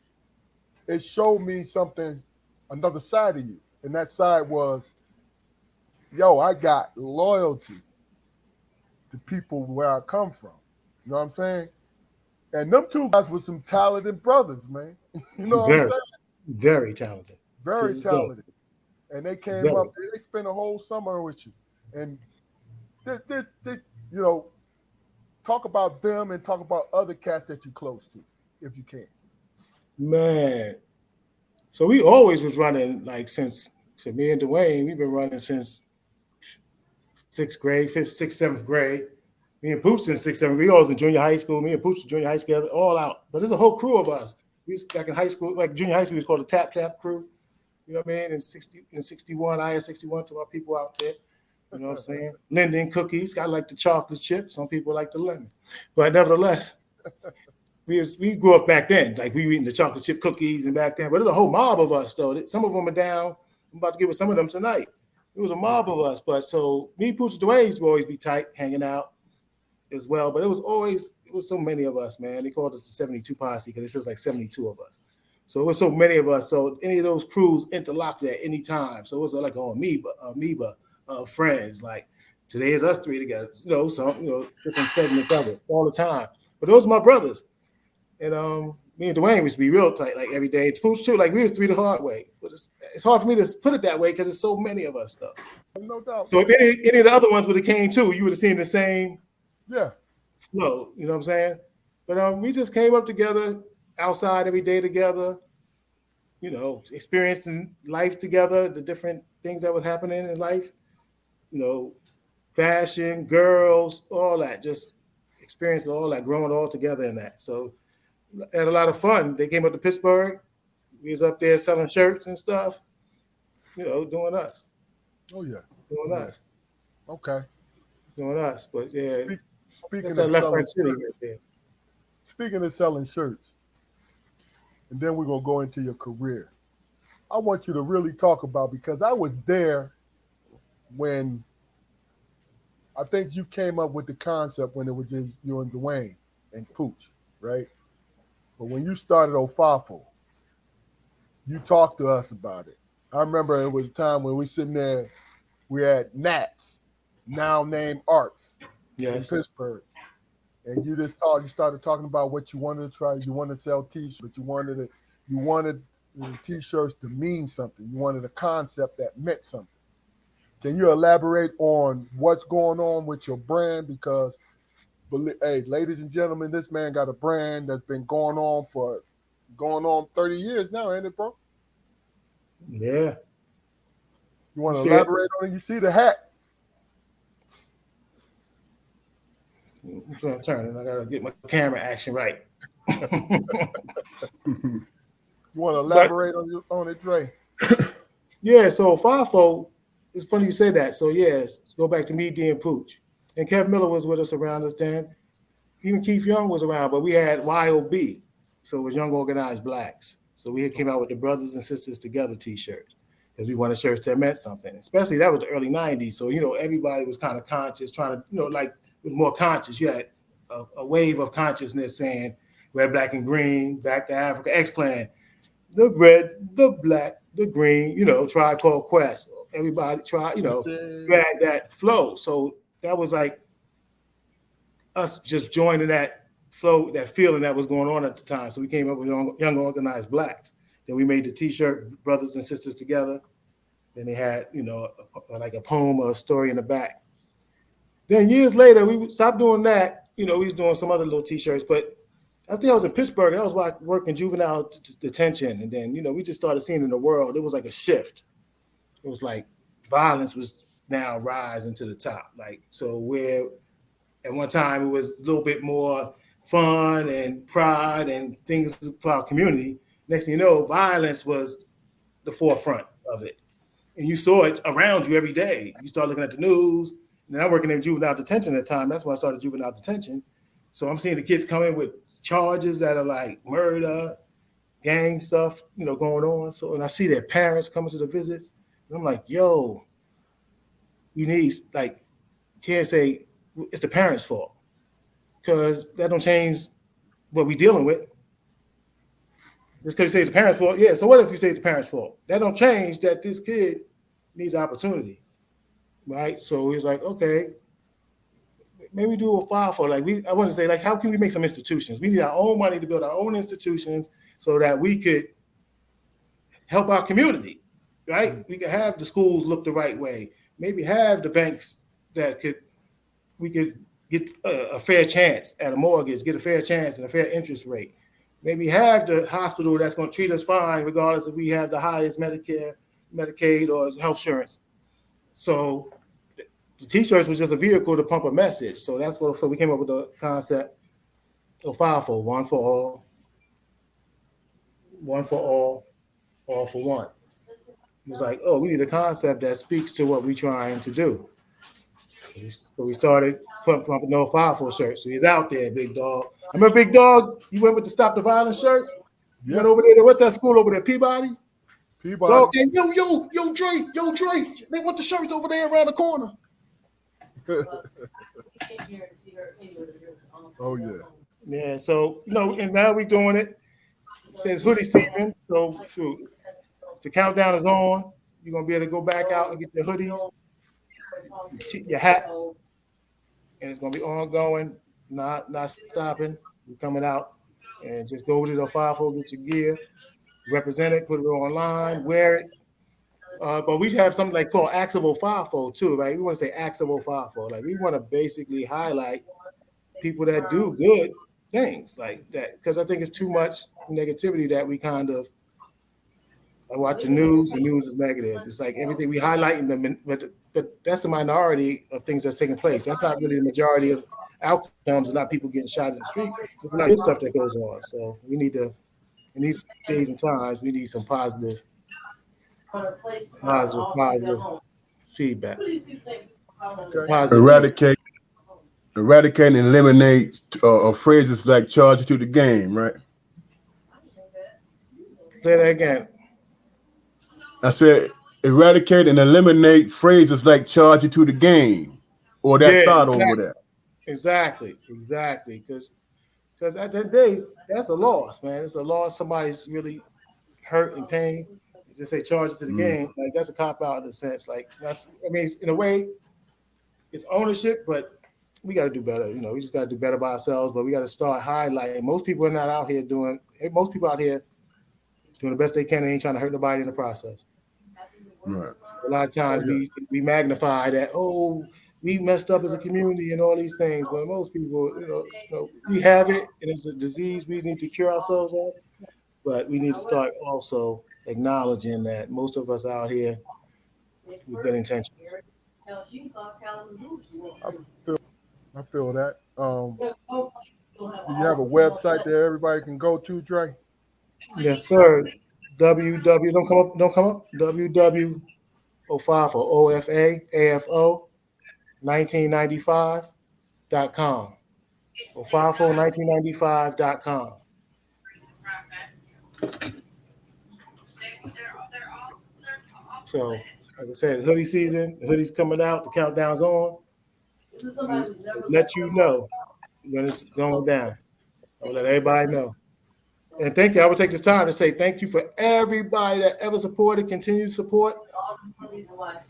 Speaker 1: it showed me something, another side of you. And that side was, I got loyalty to people where I come from. You know what I'm saying? And them two guys were some talented brothers, man. You know what I'm saying?
Speaker 2: Very talented.
Speaker 1: Very talented. And they came up, they spent a whole summer with you. And they talk about them and talk about other cats that you're close to, if you can.
Speaker 2: Man. So we always was running like since me and Dwayne, we've been running since 6th grade, 5th, 6th, 7th grade. Me and Pooch in 6th, 7th. We always in junior high school. Me and Pooch in junior high school, all out. But there's a whole crew of us. We was back in high school, like junior high school, we was called the Tap Tap Crew. You know what I mean? In 61, I had 61 to our people out there. You know what I'm saying? Linden cookies. I like the chocolate chip. Some people like the lemon. But nevertheless, we grew up back then. Like we were eating the chocolate chip cookies and back then. But there's a whole mob of us though. Some of them are down. I'm about to get with some of them tonight. It was a mob of us. But so me, Pooch, and Dwayne would always be tight, hanging out as well. But it was so many of us, man. They called us the 72 posse because it says like 72 of us. So it was so many of us. So any of those crews interlocked at any time. So it was like an amoeba of friends. Like today is us three together. Some different segments of it all the time. But those are my brothers. And me and Dwayne used to be real tight, like every day. It's Pooch too. Like we was three the hard way. But it's hard for me to put it that way because there's so many of us though.
Speaker 1: No doubt.
Speaker 2: So if any of the other ones would have came too, you would have seen the same flow. You know what I'm saying? But we just came up together outside every day together, experiencing life together, the different things that was happening in life, fashion, girls, all that, just experiencing all that, growing all together in that. So had a lot of fun. They came up to Pittsburgh. We was up there selling shirts and stuff, doing us.
Speaker 1: Oh, yeah.
Speaker 2: Doing us.
Speaker 1: Okay.
Speaker 2: Doing us. But yeah.
Speaker 1: Speaking of selling shirts, speaking of selling shirts, and then we're going to go into your career. I want you to really talk about, because I was there when I think you came up with the concept when it was just you and Dwayne and Pooch, right? But when you started Ofafo, you talked to us about it. I remember it was a time when we sitting there, we had Nats, now named Arts, in
Speaker 2: Yes.
Speaker 1: Pittsburgh. And you started talking about what you wanted to try. You wanted to sell T-shirts, but you wanted the T-shirts to mean something. You wanted a concept that meant something. Can you elaborate on what's going on with your brand? Because, hey, ladies and gentlemen, this man got a brand that's been going on 30 years now, ain't it, bro?
Speaker 2: Yeah.
Speaker 1: You want to
Speaker 2: See it?
Speaker 1: elaborate on it? You see the hat.
Speaker 2: I'm turning. I gotta get my camera action right.
Speaker 1: You want to
Speaker 2: But
Speaker 1: elaborate on it, Dre?
Speaker 2: yeah, so FIFO, it's funny you say that. So yes, go back to me, D and Pooch. And Kev Miller was with us around us then. Even Keith Young was around, but we had YOB. So it was Young Organized Blacks. So we came out with the Brothers and Sisters Together t-shirts. Because we wanted shirts that meant something. Especially that was the early 90s. So, everybody was kind of conscious, trying to, like, it was more conscious. You had a wave of consciousness saying red, black, and green, back to Africa, X-Clan, the red, the black, the green, Tribe Called Quest. Everybody tried, had that flow. So that was like us just joining that flow, that feeling that was going on at the time. So we came up with Young Organized Blacks. Then we made the t-shirt Brothers and Sisters Together. Then they had, like a poem or a story in the back. Then years later, we stopped doing that. We was doing some other little t-shirts. But I think I was in Pittsburgh, and I was working juvenile detention. And then, we just started seeing in the world, it was like a shift. It was like violence was now rising to the top. Like, so where at one time it was a little bit more fun and pride and things for our community. Next thing you know, violence was the forefront of it. And you saw it around you every day. You start looking at the news. And I'm working in juvenile detention at the time. That's why I started juvenile detention. So I'm seeing the kids come in with charges that are like murder, gang stuff, going on. So, and I see their parents coming to the visits. And I'm like, yo, you need, like, can't say it's the parents' fault. Because that don't change what we're dealing with. Just because you say it's the parents' fault, yeah. So what if you say it's the parents' fault? That don't change that this kid needs opportunity, right? So he's like, okay, maybe do a FIFO. Like I want to say, like, how can we make some institutions? We need our own money to build our own institutions so that we could help our community, right? Mm-hmm. We could have the schools look the right way. Maybe have the banks that we could get a fair chance at a mortgage, get a fair chance and a fair interest rate. Maybe have the hospital that's going to treat us fine, regardless if we have the highest Medicare, Medicaid, or health insurance. So the t-shirts was just a vehicle to pump a message. So so we came up with the concept of FIFO, one for all, all for one. It was like, oh, we need a concept that speaks to what we're trying to do. So we started pumping no FIFO shirts. So he's out there, Big Dog. I remember Big Dog, you went with the Stop the Violence shirts? You went over there, what's that school over there, Peabody? Dog, hey, yo, Dre, they want the shirts over there around the corner.
Speaker 1: Oh, yeah.
Speaker 2: Yeah, so, and now we're doing it. Since hoodie season, so shoot, the countdown is on. You're going to be able to go back out and get your hoodies, your hats, and it's going to be ongoing, not stopping. We're coming out and just go to the FIFO, get your gear, represent it, put it online, wear it. But we have something like called Acts of FIFO too, right? We want to say Acts of FIFO. Like we want to basically highlight people that do good things like that, because I think it's too much negativity that we kind of watch the news is negative. It's like everything we highlight in them, but that's the minority of things that's taking place. That's not really the majority of outcomes, and not people getting shot in the street. There's a lot of stuff that goes on. So we need to, in these days and times, we need some positive feedback.
Speaker 1: Okay.
Speaker 4: Positive. Eradicate and eliminate phrases like charge you to the game, right?
Speaker 2: Say that again.
Speaker 4: I said eradicate and eliminate phrases like charge you to the game or that thought over there.
Speaker 2: Exactly. Because at that day, that's a loss, man. It's a loss. Somebody's really hurt and pain. just say charge it to the game. Like that's a cop out in a sense. Like in a way, it's ownership, but we got to do better. We just got to do better by ourselves. But we got to start highlighting. Most people are not out here doing. Most people out here doing the best they can. They ain't trying to hurt nobody in the process.
Speaker 4: Right.
Speaker 2: A lot of times we magnify that. Oh, we messed up as a community and all these things. But most people, we have it, and it's a disease we need to cure ourselves of. But we need to start also acknowledging that most of us out here with good intentions.
Speaker 1: I feel that. Do you have a website that everybody can go to, Dre?
Speaker 2: Yes, sir. www. Don't come up. www. OFAFO, OFA, 1995.com. OFAFO1995.com. So, like I said, hoodie season, the hoodie's coming out, the countdown's on. We'll let you know when it's going down. I'll let everybody know. And thank you. I would take this time to say thank you for everybody that ever supported, continued support.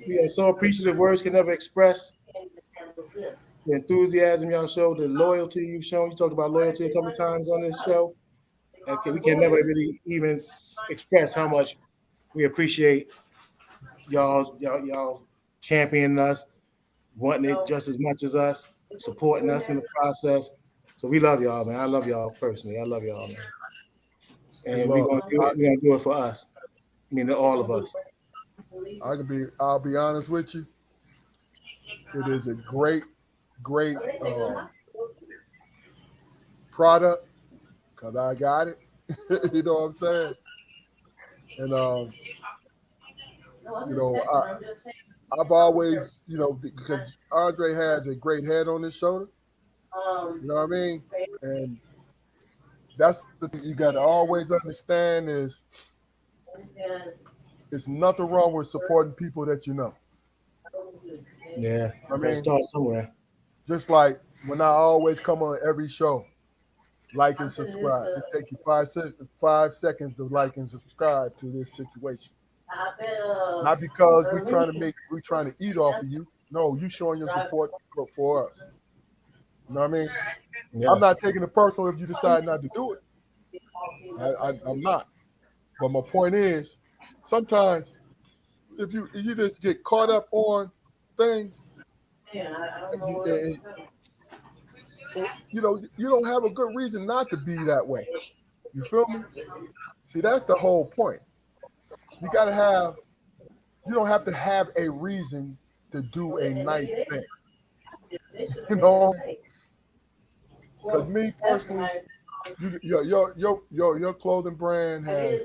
Speaker 2: We are so appreciative. Words can never express the enthusiasm y'all showed, the loyalty you've shown. You talked about loyalty a couple of times on this show. Okay, we can never really even express how much we appreciate y'all championing us, wanting it just as much as us, supporting us in the process. So we love y'all, man. I love y'all personally. I love y'all, man. And we're gonna do it for us. I mean, all of us.
Speaker 1: I'll be honest with you. It is a great product because I got it. You know what I'm saying? And I've always, because Andre has a great head on his shoulder. You know what I mean? And that's the thing you got to always understand is there's nothing wrong with supporting people that you know.
Speaker 2: Yeah,
Speaker 1: I mean,
Speaker 2: start somewhere.
Speaker 1: Just like when I always come on every show, like and subscribe. It takes you 5 seconds to like and subscribe to this situation. Not because we're trying to eat off of you. No, you showing your support for us. You know what I mean? Yes. I'm not taking it personal if you decide not to do it. I'm not. But my point is, sometimes if you just get caught up on things, you don't have a good reason not to be that way. You feel me? See, that's the whole point. You don't have to have a reason to do a nice thing. Because me personally, your clothing brand has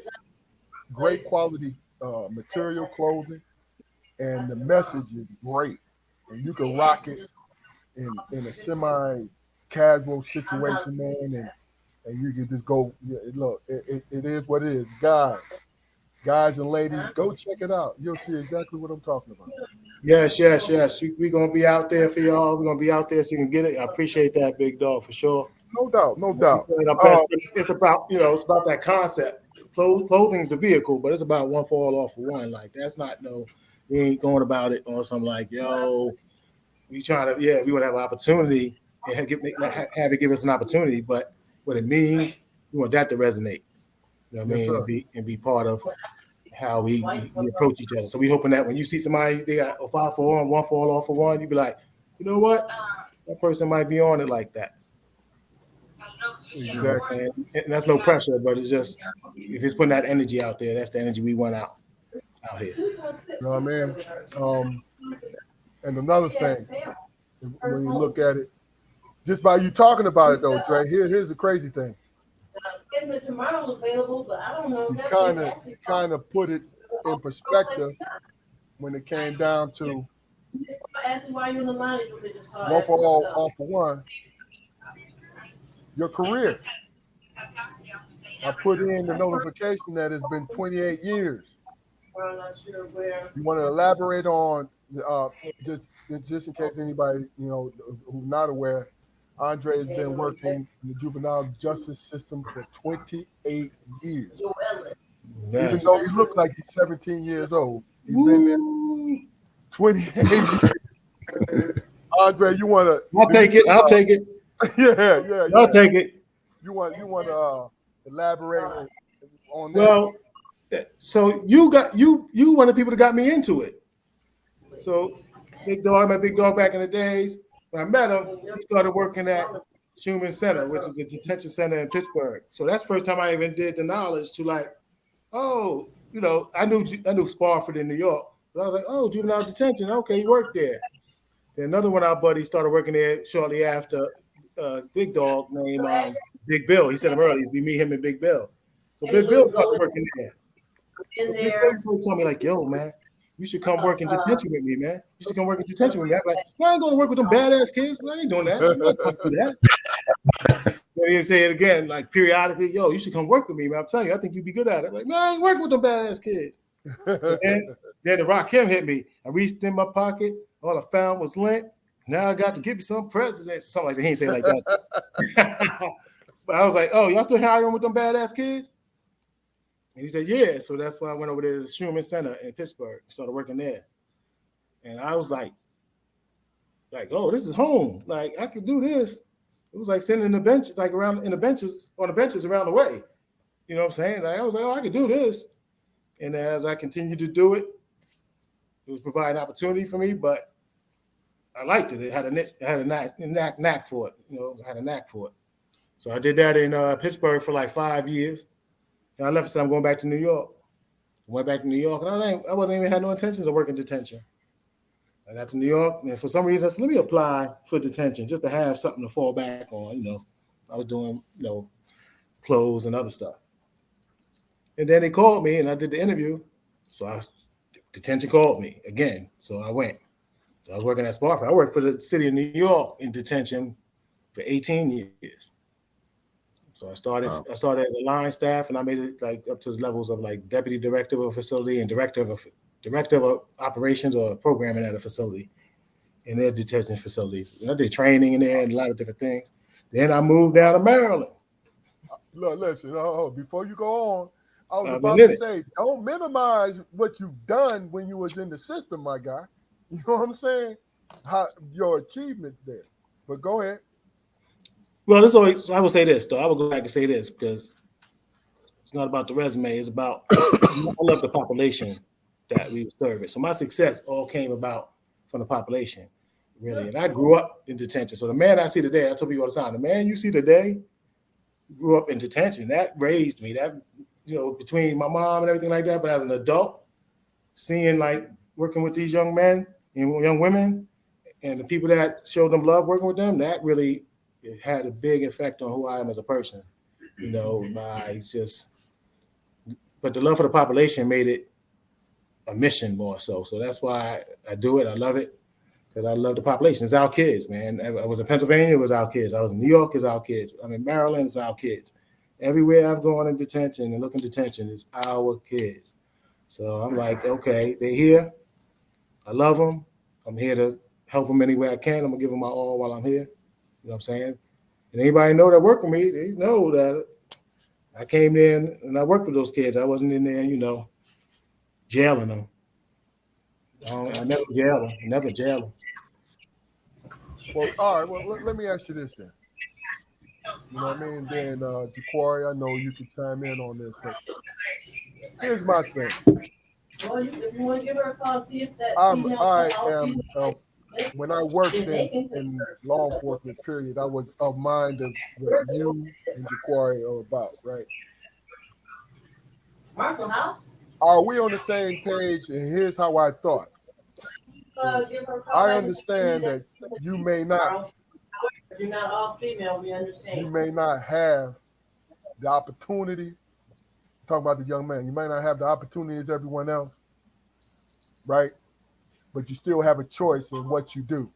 Speaker 1: great quality material clothing, and the message is great. And you can rock it in a semi-casual situation, man, and you can just go. Look, it is what it is, guys and ladies. Go check it out. You'll see exactly what I'm talking about.
Speaker 2: Yes. We're gonna be out there for y'all. We're gonna be out there so you can get it. I appreciate that, big dog, for sure.
Speaker 1: No doubt.
Speaker 2: It's about that concept. Clothing's the vehicle, but it's about one for all for one. Like that's not we ain't going about it on some like we trying to we want to have an opportunity and have it give us an opportunity, but what it means we want that to resonate. You know what I mean? And be part of how we approach each other. So we hoping that when you see somebody they got a 5 for 1, 1 for all for one, you be like, you know what, that person might be on it like that. Exactly. And that's no pressure, but it's just if it's putting that energy out there, that's the energy we want out here.
Speaker 1: You know what I mean? And another thing, when you look at it, just by you talking about it though, Dre, here's the crazy thing. You kind of put it in perspective when it came down to 1 for all for one. Your career. I put in the notification that it's been 28 years. You want to elaborate on just in case anybody who's not aware, Andre has been working in the Juvenile Justice System for 28 years. Even though he looked like he's 17 years old, he's been there 28 years. Andre, you want to?
Speaker 2: I'll take it. I'll take it.
Speaker 1: Yeah.
Speaker 2: I'll take it.
Speaker 1: You want to elaborate on that?
Speaker 2: Well, so you one of the people that got me into it. So my big dog back in the days, when I met him, he started working at Schumann Center, which is a detention center in Pittsburgh. So that's the first time I even did the knowledge to like, oh, I knew Spofford in New York, but I was like, oh, juvenile detention. Okay, he worked there. Then another one of our buddies started working there shortly after. Big dog named Big Bill. He said him earlier. It's me, him, and Big Bill. So Big Bill started working there. So Big Bill used to tell me like, yo, man, you should come work in detention with me, man. You should come work in detention with me. I'm like, I ain't going to work with them badass kids. I ain't doing that. I'm not going to do that. Then he'd say it again, like periodically, yo, you should come work with me, man. I'm telling you, I think you'd be good at it. I'm like, no, I ain't working with them badass kids. Then the Rakim hit me. I reached in my pocket. All I found was lint. Now I got to give me some presidents or something like that. He ain't say it like that. But I was like, oh, y'all still hiring with them badass kids? And he said, yeah. So that's why I went over there to the Schumann Center in Pittsburgh, started working there. And I was like, oh, this is home. Like, I could do this. It was like sitting in the benches, like around on the benches around the way. You know what I'm saying? Like, I was like, oh, I could do this. And as I continued to do it, it was providing opportunity for me, but I liked it. It had a knack for it. I had a knack for it. So I did that in Pittsburgh for like 5 years. And I left and said, I'm going back to New York. I went back to New York, and I wasn't even had no intentions of working detention. I got to New York, and for some reason I said, let me apply for detention just to have something to fall back on. I was doing, clothes and other stuff. And then they called me, and I did the interview. So detention called me again. So I went. So I was working at Spofford. I worked for the city of New York in detention for 18 years. So I started as a line staff, and I made it like up to the levels of like deputy director of a facility and director of operations or programming at a facility in their detention facilities. And I did training in there and a lot of different things. Then I moved down to Maryland.
Speaker 1: Look, listen, before you go on, I was about to say, don't minimize what you've done when you was in the system, my guy. You know what I'm saying? Your achievements there. But go ahead.
Speaker 2: Well, I will say this, though. I will go back and say this because it's not about the resume. It's about I love the population that we were serving. So my success all came about from the population, really. And I grew up in detention. So the man I see today, I tell people all the time, the man you see today grew up in detention. That raised me. That, between my mom and everything like that. But as an adult, seeing like working with these young men and young women and the people that showed them love working with them, that really had a big effect on who I am as a person. But the love for the population made it a mission more so. So that's why I do it. I love it because I love the population. It's our kids, man. I was in Pennsylvania, it was our kids. I was in New York, it's our kids. I'm in Maryland, it's our kids. Everywhere I've gone in detention and looking detention, it's our kids. So I'm like, okay, they're here. I love them. I'm here to help them any way I can. I'm going to give them my all while I'm here. You know what I'm saying? And anybody know that work with me, they know that I came in and I worked with those kids. I wasn't in there, jailing them. I never jail them.
Speaker 1: Well, all right. Well, let me ask you this then. You know what I mean? Then, Jaquari, I know you can chime in on this, but here's my thing. When I worked in law enforcement, period, I was of mind of what you and Jaquari are about, right? Are we on the same page? And here's how I thought. I understand that you may not.
Speaker 5: You're not all female, we understand.
Speaker 1: You may not have the opportunity. Talking about the young man, you may not have the opportunity as everyone else, right? But you still have a choice in what you do.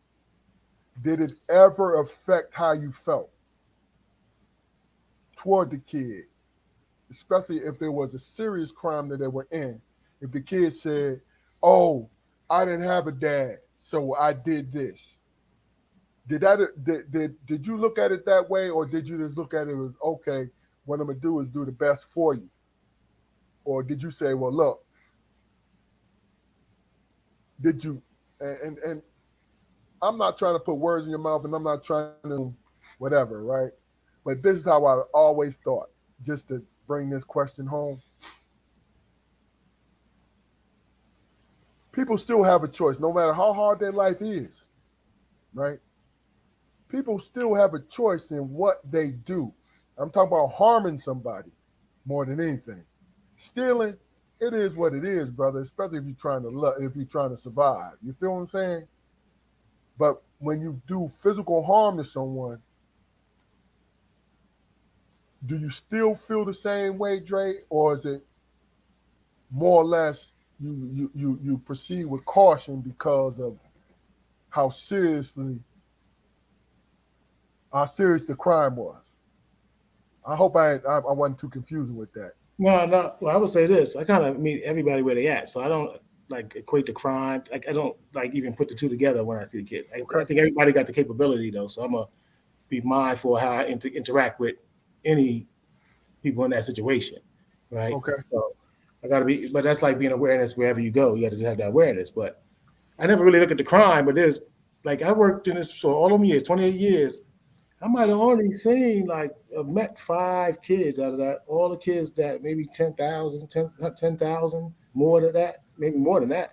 Speaker 1: Did it ever affect how you felt toward the kid, especially if there was a serious crime that they were in? If the kid said, "Oh, I didn't have a dad, so I did this." Did you look at it that way, or did you just look at it as, okay, what I'm gonna do is do the best for you? or did you say, well, look, did you, and I'm not trying to put words in your mouth, and I'm not trying to whatever, right? But this is how I always thought, just to bring this question home. People still have a choice, no matter how hard their life is, right? People still have a choice in what they do. I'm talking about harming somebody more than anything. Stealing, it is what it is, brother, especially if you're trying to if you're trying to survive. You feel what I'm saying? But when you do physical harm to someone, do you still feel the same way, Dre, or is it more or less you proceed with caution because of how serious the crime was? I hope I wasn't too confusing with that.
Speaker 2: No. Well, I would say this. I kind of meet everybody where they at, so I don't like equate the crime. Like I don't like even put the two together when I see the kid. I think everybody got the capability though, so I'm gonna be mindful of how I interact with any people in that situation, right?
Speaker 1: Okay.
Speaker 2: So I gotta be, but that's like being awareness wherever you go. You got to have that awareness. But I never really look at the crime. But there's like I worked in this for all them years, 28 years. I might have only seen met 5 kids out of that. All the kids that maybe 10,000, more than that, maybe more than that.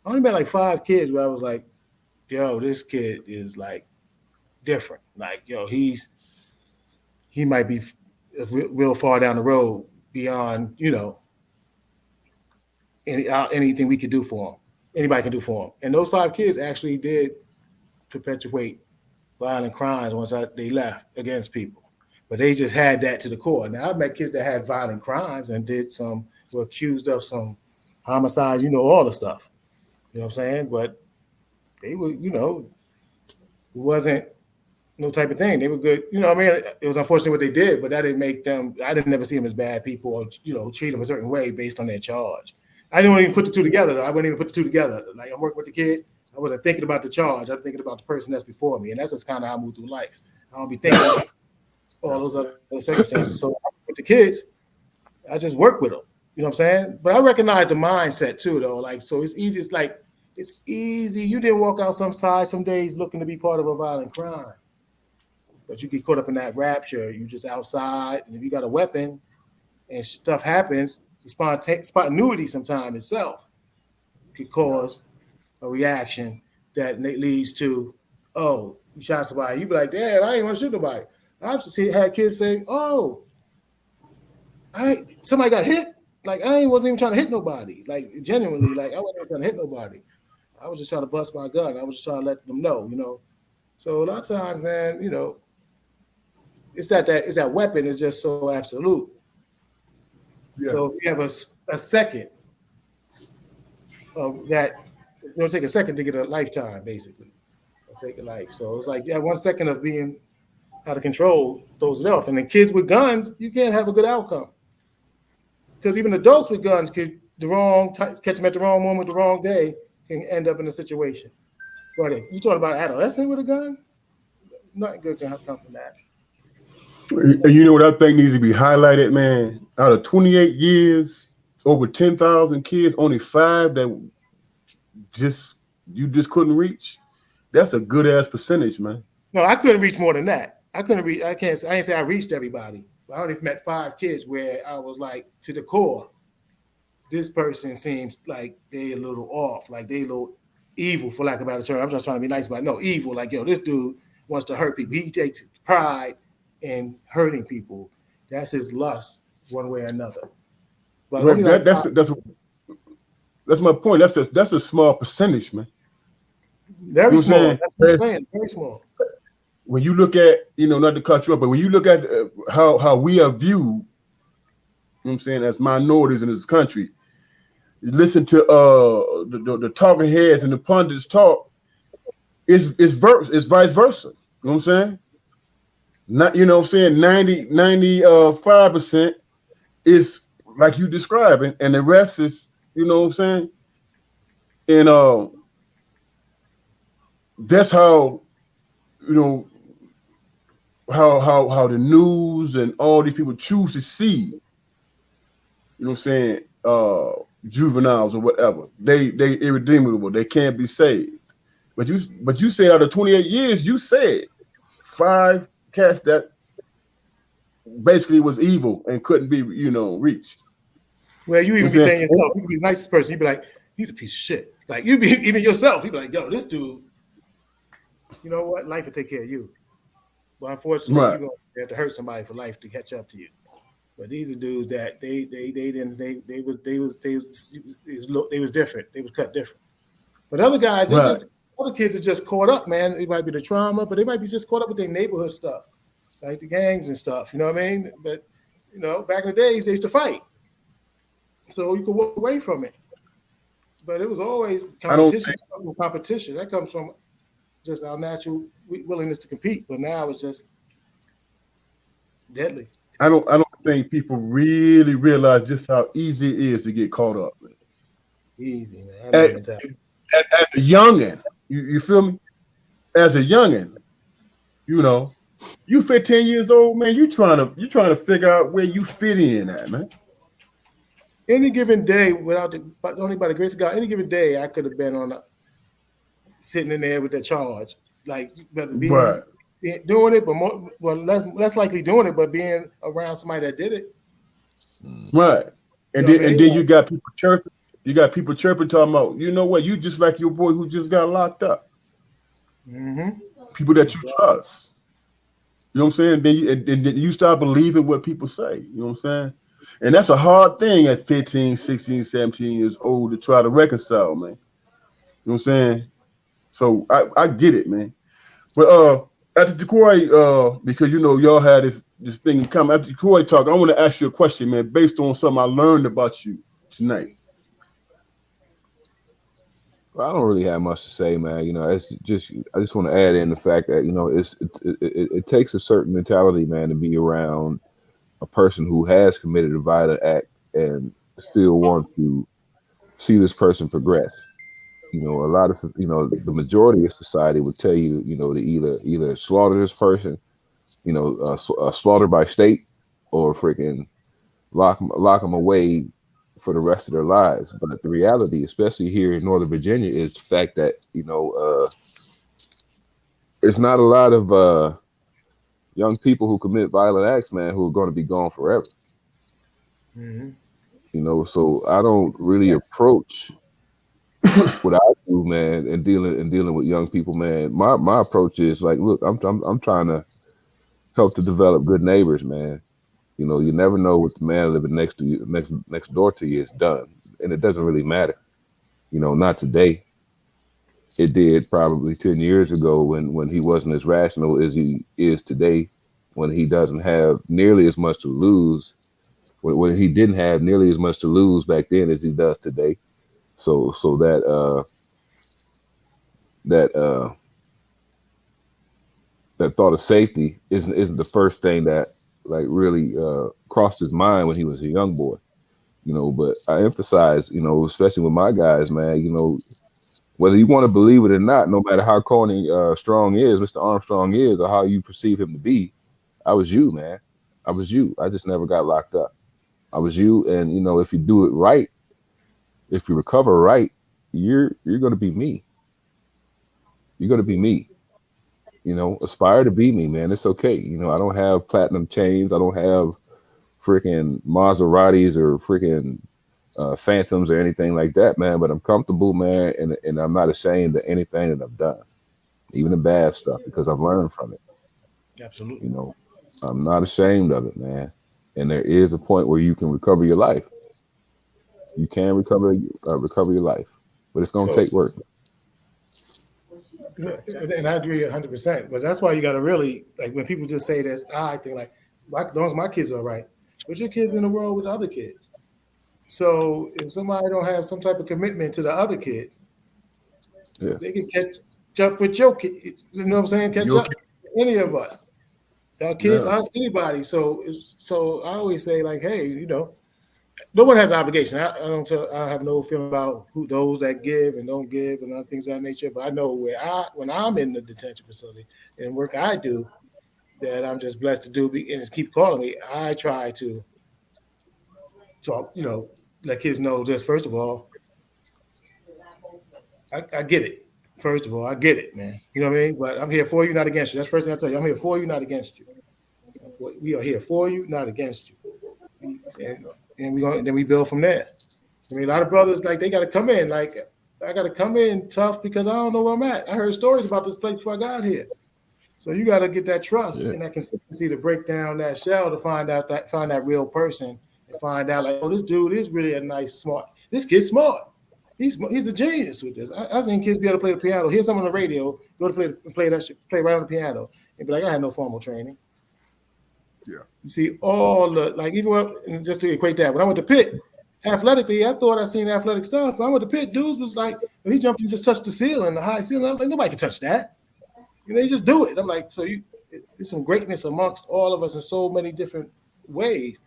Speaker 2: I only met like 5 kids where I was like, yo, this kid is like different. Like, yo, he might be real far down the road beyond, anything we could do for him. Anybody can do for him. And those 5 kids actually did perpetuate violent crimes once they left against people. But they just had that to the core. Now, I've met kids that had violent crimes and were accused of some homicides, all the stuff. You know what I'm saying? But they were, it wasn't no type of thing. They were good. It was unfortunate what they did, but that didn't make them, I didn't never see them as bad people or, treat them a certain way based on their charge. I didn't even put the two together, though. I wouldn't even put the two together. Like, I'm working with the kid. I wasn't thinking about the charge. I'm thinking about the person that's before me. And that's just kind of how I move through life. I don't be thinking about all those other circumstances. So with the kids, I just work with them. You know what I'm saying? But I recognize the mindset too, though. Like, so it's easy. It's easy. You didn't walk out some days looking to be part of a violent crime. But you get caught up in that rapture. You just outside. And if you got a weapon and stuff happens, the spontaneity sometimes itself could cause a reaction that leads to, oh, you shot somebody. You be like, damn, I ain't want to shoot nobody. I've just had kids say, oh, somebody got hit. Like, I wasn't even trying to hit nobody. Like, genuinely, like, I wasn't even trying to hit nobody. I was just trying to bust my gun. I was just trying to let them know, So a lot of times, man, it's that weapon is just so absolute. Yeah. So if you have a second of that, it'll take a second to get a lifetime, basically. It'll take a life. So it's like, 1 second of being out of control throws it off. And then kids with guns, you can't have a good outcome. Because even adults with guns could catch them at the wrong moment, the wrong day, can end up in a situation. But if you're talking about an adolescent with a gun, nothing good can come from that.
Speaker 4: You know what I think needs to be highlighted, man? Out of 28 years, over 10,000 kids, only 5 that you just couldn't reach. That's a good ass percentage, man.
Speaker 2: No, I couldn't reach more than that. I ain't say I reached everybody. I only met 5 kids where I was like, to the core, this person seems like they a little off, like they a little evil, for lack of a better term. I'm just trying to be nice, but no, evil. Like, yo, this dude wants to hurt people. He takes pride in hurting people. That's his lust, one way or another. But
Speaker 4: that's my point. That's a small percentage, man.
Speaker 2: Very small. That's what I'm saying. Very small.
Speaker 4: When you look at, not to cut you up, but when you look at how we are viewed, you know what I'm saying, as minorities in this country, you listen to the talking heads and the pundits talk, it's vice versa. You know what I'm saying? Not, 95% is like you describing, and the rest is, you know what I'm saying? And that's how, how the news and all these people choose to see you know what I'm saying, juveniles or whatever. They irredeemable. They can't be saved. But you said out of 28 years, you said 5 cats that basically was evil and couldn't be, reached.
Speaker 2: Well, you
Speaker 4: You know
Speaker 2: even
Speaker 4: what
Speaker 2: be
Speaker 4: I'm
Speaker 2: saying
Speaker 4: saying?
Speaker 2: yourself, you could be the nicest person. You'd be like, he's a piece of shit. Like you be even yourself. You'd be like, yo, this dude, you know what? Life will take care of you. But unfortunately,
Speaker 4: Right.
Speaker 2: you're gonna have to hurt somebody for life to catch up to you. But these are dudes that they didn't they was different. They was cut different. But other guys,
Speaker 4: Right.
Speaker 2: other kids are just caught up, man. It might be the trauma, but they might be just caught up with their neighborhood stuff, like the gangs and stuff. You know what I mean? But back in the days, they used to fight, so you could walk away from it. But it was always
Speaker 4: I don't
Speaker 2: competition. Competition that comes from just our natural willingness to compete. But now it's just deadly.
Speaker 4: I don't think people really realize just how easy it is to get caught up.
Speaker 2: Easy, man. I
Speaker 4: As,
Speaker 2: mean, it's
Speaker 4: as a youngin, you feel me? As a youngin, you 15 years old, man. You trying to figure out where you fit in at, man.
Speaker 2: any given day, only by the grace of God, any given day, I could have been sitting in there with that charge, like whether
Speaker 4: Right.
Speaker 2: doing it, but less likely doing it, but being around somebody that did it.
Speaker 4: Right. And
Speaker 2: You know
Speaker 4: then
Speaker 2: what I
Speaker 4: and
Speaker 2: mean?
Speaker 4: then you got people chirping. You got people chirping talking about, you know what, you just like your boy who just got locked up.
Speaker 2: Mm-hmm.
Speaker 4: People that you trust. You know what I'm saying? Then you start believing what people say. You know what I'm saying? And that's a hard thing at 15, 16, 17 years old to try to reconcile, man. You know what I'm saying? So I get it, man. But after Jacory, because y'all had this thing in common. After Jacory talk, I want to ask you a question, man, based on something I learned about you tonight.
Speaker 3: Well, I don't really have much to say, man. It's just I just want to add in the fact that it takes a certain mentality, man, to be around a person who has committed a violent act and still want to see this person progress. A lot of the majority of society would tell you, to either slaughter this person, slaughter by state, or freaking lock them away for the rest of their lives. But the reality, especially here in Northern Virginia, is the fact that it's not a lot of young people who commit violent acts, man, who are going to be gone forever.
Speaker 2: Mm-hmm.
Speaker 3: So I don't really approach what I do, man, and dealing with young people, man. My approach is like, look, I'm trying to help to develop good neighbors, man. You never know what the man living next to you, next door to you, has done, and it doesn't really matter. Not today. It did probably 10 years ago when he wasn't as rational as he is today, when he doesn't have nearly as much to lose, when he didn't have nearly as much to lose back then as he does today. So that thought of safety isn't the first thing that like really crossed his mind when he was a young boy. But I emphasize, especially with my guys, man, whether you want to believe it or not, no matter how corny Strong is, Mr. Armstrong is, or how you perceive him to be, I was you, man. I was you. I just never got locked up. I was you, and if you do it right, if you recover right, you're gonna be me. You're gonna be me. Aspire to be me, man. It's okay. I don't have platinum chains. I don't have freaking Maseratis or freaking Phantoms or anything like that, man. But I'm comfortable, man, and I'm not ashamed of anything that I've done, even the bad stuff, because I've learned from it.
Speaker 2: Absolutely.
Speaker 3: I'm not ashamed of it, man. And there is a point where you can recover your life. You can recover your life, but it's gonna take work.
Speaker 2: And I agree 100%. But that's why you got to really, like, when people just say this, I think like, as long as my kids are right, but your kids in the world with other kids. So if somebody don't have some type of commitment to the other kids, they can catch up with your kids. You know what I'm saying? Catch up with any of us. Our kids, us, anybody. So I always say, like, hey, no one has an obligation. I don't have no feeling about those that give and don't give and other things of that nature. But I know when I'm in the detention facility and work I do, that I'm just blessed to do and just keep calling me. I try to talk, let kids know just first of all, I get it. First of all, I get it, man. You know what I mean? But I'm here for you, not against you. That's the first thing I tell you. I'm here for you, not against you. We are here for you, not against you. And then we build from there. I mean, a lot of brothers, like, they got to come in. Like, I got to come in tough because I don't know where I'm at. I heard stories about this place before I got here. So you got to get that trust and that consistency to break down that shell to find that real person and find out, like, oh, this dude is really a nice, smart. This kid's smart. He's a genius with this. I've seen kids be able to play the piano, hear something on the radio, go to play that shit, play right on the piano, and be like, I had no formal training.
Speaker 1: Yeah.
Speaker 2: You see all the, like, even just to equate that, when I went to Pitt, athletically, I thought I seen athletic stuff. But I went to Pitt, dudes was like, when he jumped and just touched the ceiling, the high ceiling. I was like, nobody can touch that. You just do it. I'm like, so there's some greatness amongst all of us in so many different ways.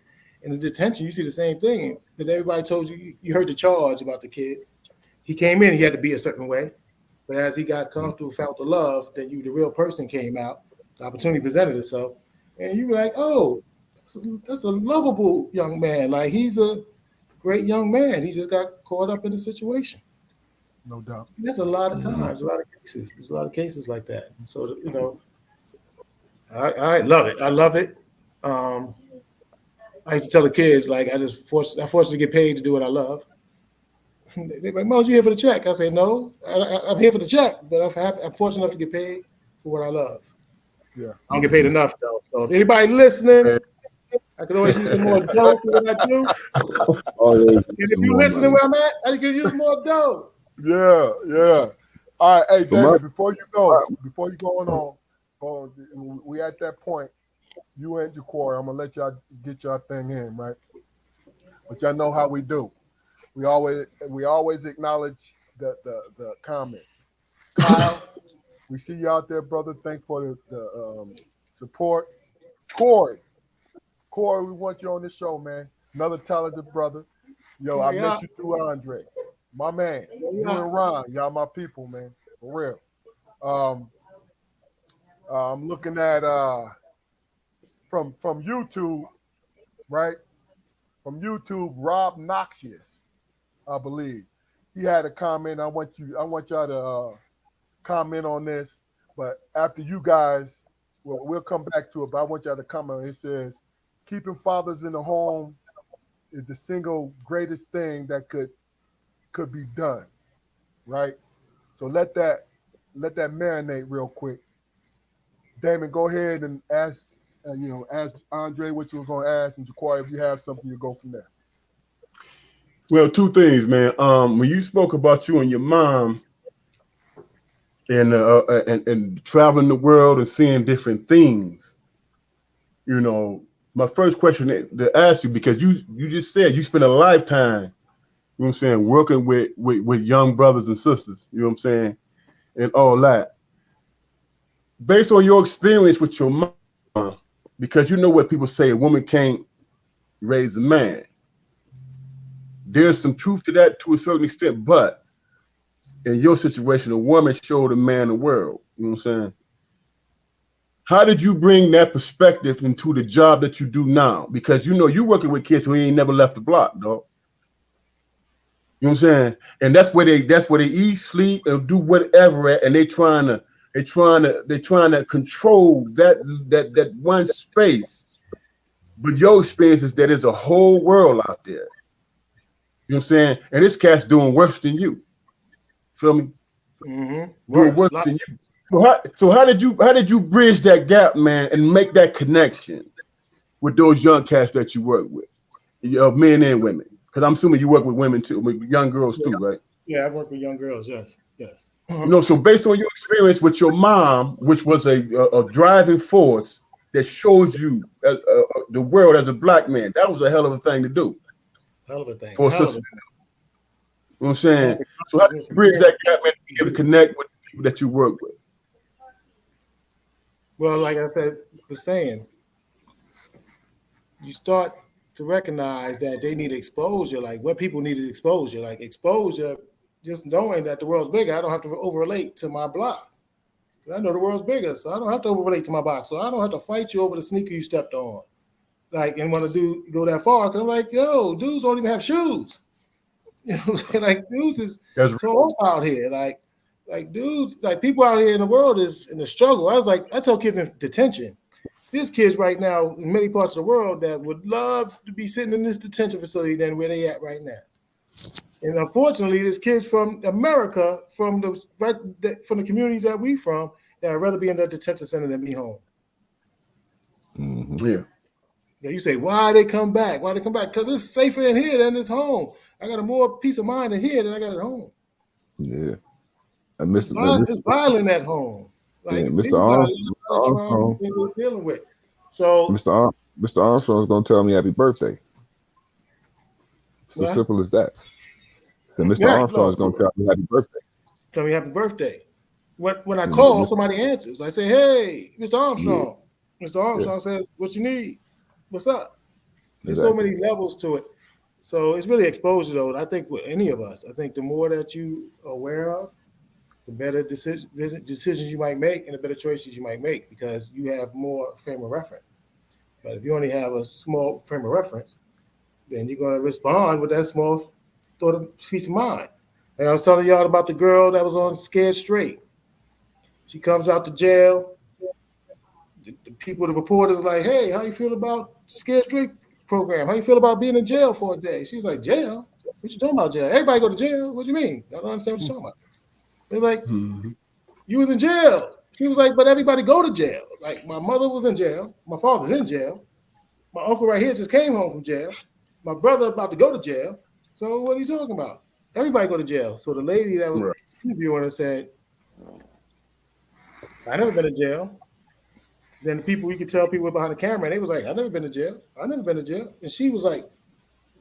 Speaker 2: In the detention, you see the same thing. That everybody told you, you heard the charge about the kid. He came in, he had to be a certain way. But as he got comfortable, felt the love, then the real person came out. The opportunity presented itself. And you were like, oh, that's a lovable young man. Like, he's a great young man. He just got caught up in the situation.
Speaker 1: No doubt.
Speaker 2: There's a lot of times, a lot of cases. There's a lot of cases like that. So, I love it. I love it. I used to tell the kids, like, I fortunately get paid to do what I love. They're like, Mom, you here for the check? I say, no, I'm here for the check, but I'm fortunate enough to get paid for what I love.
Speaker 1: Yeah.
Speaker 2: I don't get paid enough, though. So if anybody listening, I can always use some more dough for what I do. And if you're listening where I'm at, I can use more dough.
Speaker 1: Yeah. All right, hey, David, before you go on, we at that point, you and Jaquari, I'm going to let y'all get your thing in, right? But y'all know how we do. We always acknowledge the comments. Kyle, we see you out there, brother. Thanks for the support. Corey, we want you on this show, man. Another talented brother. Yo, I met you through Andre. My man. You and Ron, y'all my people, man. For real. I'm looking at from YouTube, right? From YouTube, Rob Noxious, I believe. He had a comment. I want y'all to comment on this, but after you guys, we'll come back to it, but I want y'all to comment. It says, keeping fathers in the home is the single greatest thing that could be done, right? So let that marinate real quick. Damon, go ahead and ask Andre what you were going to ask, and Jaquari, if you have something, you go from there.
Speaker 4: Well, two things, man. When you spoke about you and your mom and traveling the world and seeing different things, my first question to ask you, because you just said you spent a lifetime, working with young brothers and sisters, and all that. Based on your experience with your mom, because you know what people say, a woman can't raise a man. There's some truth to that to a certain extent, but in your situation, a woman showed a man the world. You know what I'm saying? How did you bring that perspective into the job that you do now? Because you're working with kids who ain't never left the block, dog. You know what I'm saying? And that's where they eat, sleep, and do whatever at, and they're trying to control that one space. But your experience is that there's a whole world out there. You know what I'm saying? And this cat's doing worse than you. Feel me?
Speaker 2: Mm-hmm.
Speaker 4: Doing worse than you. So how did you bridge that gap, man, and make that connection with those young cats that you work with, men and women? Because I'm assuming you work with women too, with young girls too, right?
Speaker 2: Yeah, I work with young girls. Yes.
Speaker 4: So based on your experience with your mom, which was a driving force that shows you the world as a black man, that was a hell of a thing to do.
Speaker 2: Hell of a thing.
Speaker 4: For a sister. You know what I'm saying? So how do you bridge that gap, man, to be able to connect with people that you work with?
Speaker 2: Well, like I was saying, you start to recognize that they need exposure. Like, what people need is exposure. Like, exposure, just knowing that the world's bigger, I don't have to overrelate to my block. I know the world's bigger, so I don't have to overrelate to my box. So I don't have to fight you over the sneaker you stepped on. like, and want to go that far. Because I'm like, yo, dudes don't even have shoes. You know what I'm saying? Like, dudes is so up out here. Like dudes, like people out here in the world is in the struggle. I tell kids in detention, there's kids right now in many parts of the world that would love to be sitting in this detention facility than where they at right now. And unfortunately, there's kids from America, from the communities that we from, that would rather be in the detention center than be home.
Speaker 3: Mm-hmm.
Speaker 4: Yeah.
Speaker 2: You say, why they come back? Why they come back? Because it's safer in here than it's home. I got a more peace of mind in here than I got at home.
Speaker 3: Yeah.
Speaker 2: It's violent at home. Like,
Speaker 3: Mr. Armstrong,
Speaker 2: dealing with. So
Speaker 3: Mr. Armstrong is going to tell me happy birthday. It's as simple as that. So Mr. Armstrong is going to tell me happy birthday.
Speaker 2: Tell me happy birthday. When I call, somebody answers. I say, hey, Mr. Armstrong. Yeah. Mr. Armstrong says, what you need? What's up? There's so many levels to it. So it's really exposure, though. I think with any of us, I think the more that you are aware of, the better decisions you might make and the better choices you might make, because you have more frame of reference. But if you only have a small frame of reference, then you're going to respond with that small thought of peace of mind. And I was telling y'all about the girl that was on Scared Straight. She comes out to jail. The reporters are like, hey, how you feel about Scared Straight program? How you feel about being in jail for a day? She was like, jail? What you talking about, jail? Everybody go to jail. What do you mean? I don't understand what you're talking about. They're like, you was in jail. She was like, but everybody go to jail. Like, my mother was in jail. My father's in jail. My uncle right here just came home from jail. My brother about to go to jail. So what are you talking about? Everybody go to jail. So the lady that was interviewing her said, I never been to jail. Then the people, we could tell people behind the camera, and they was like, I never been to jail. I never been to jail. And she was like,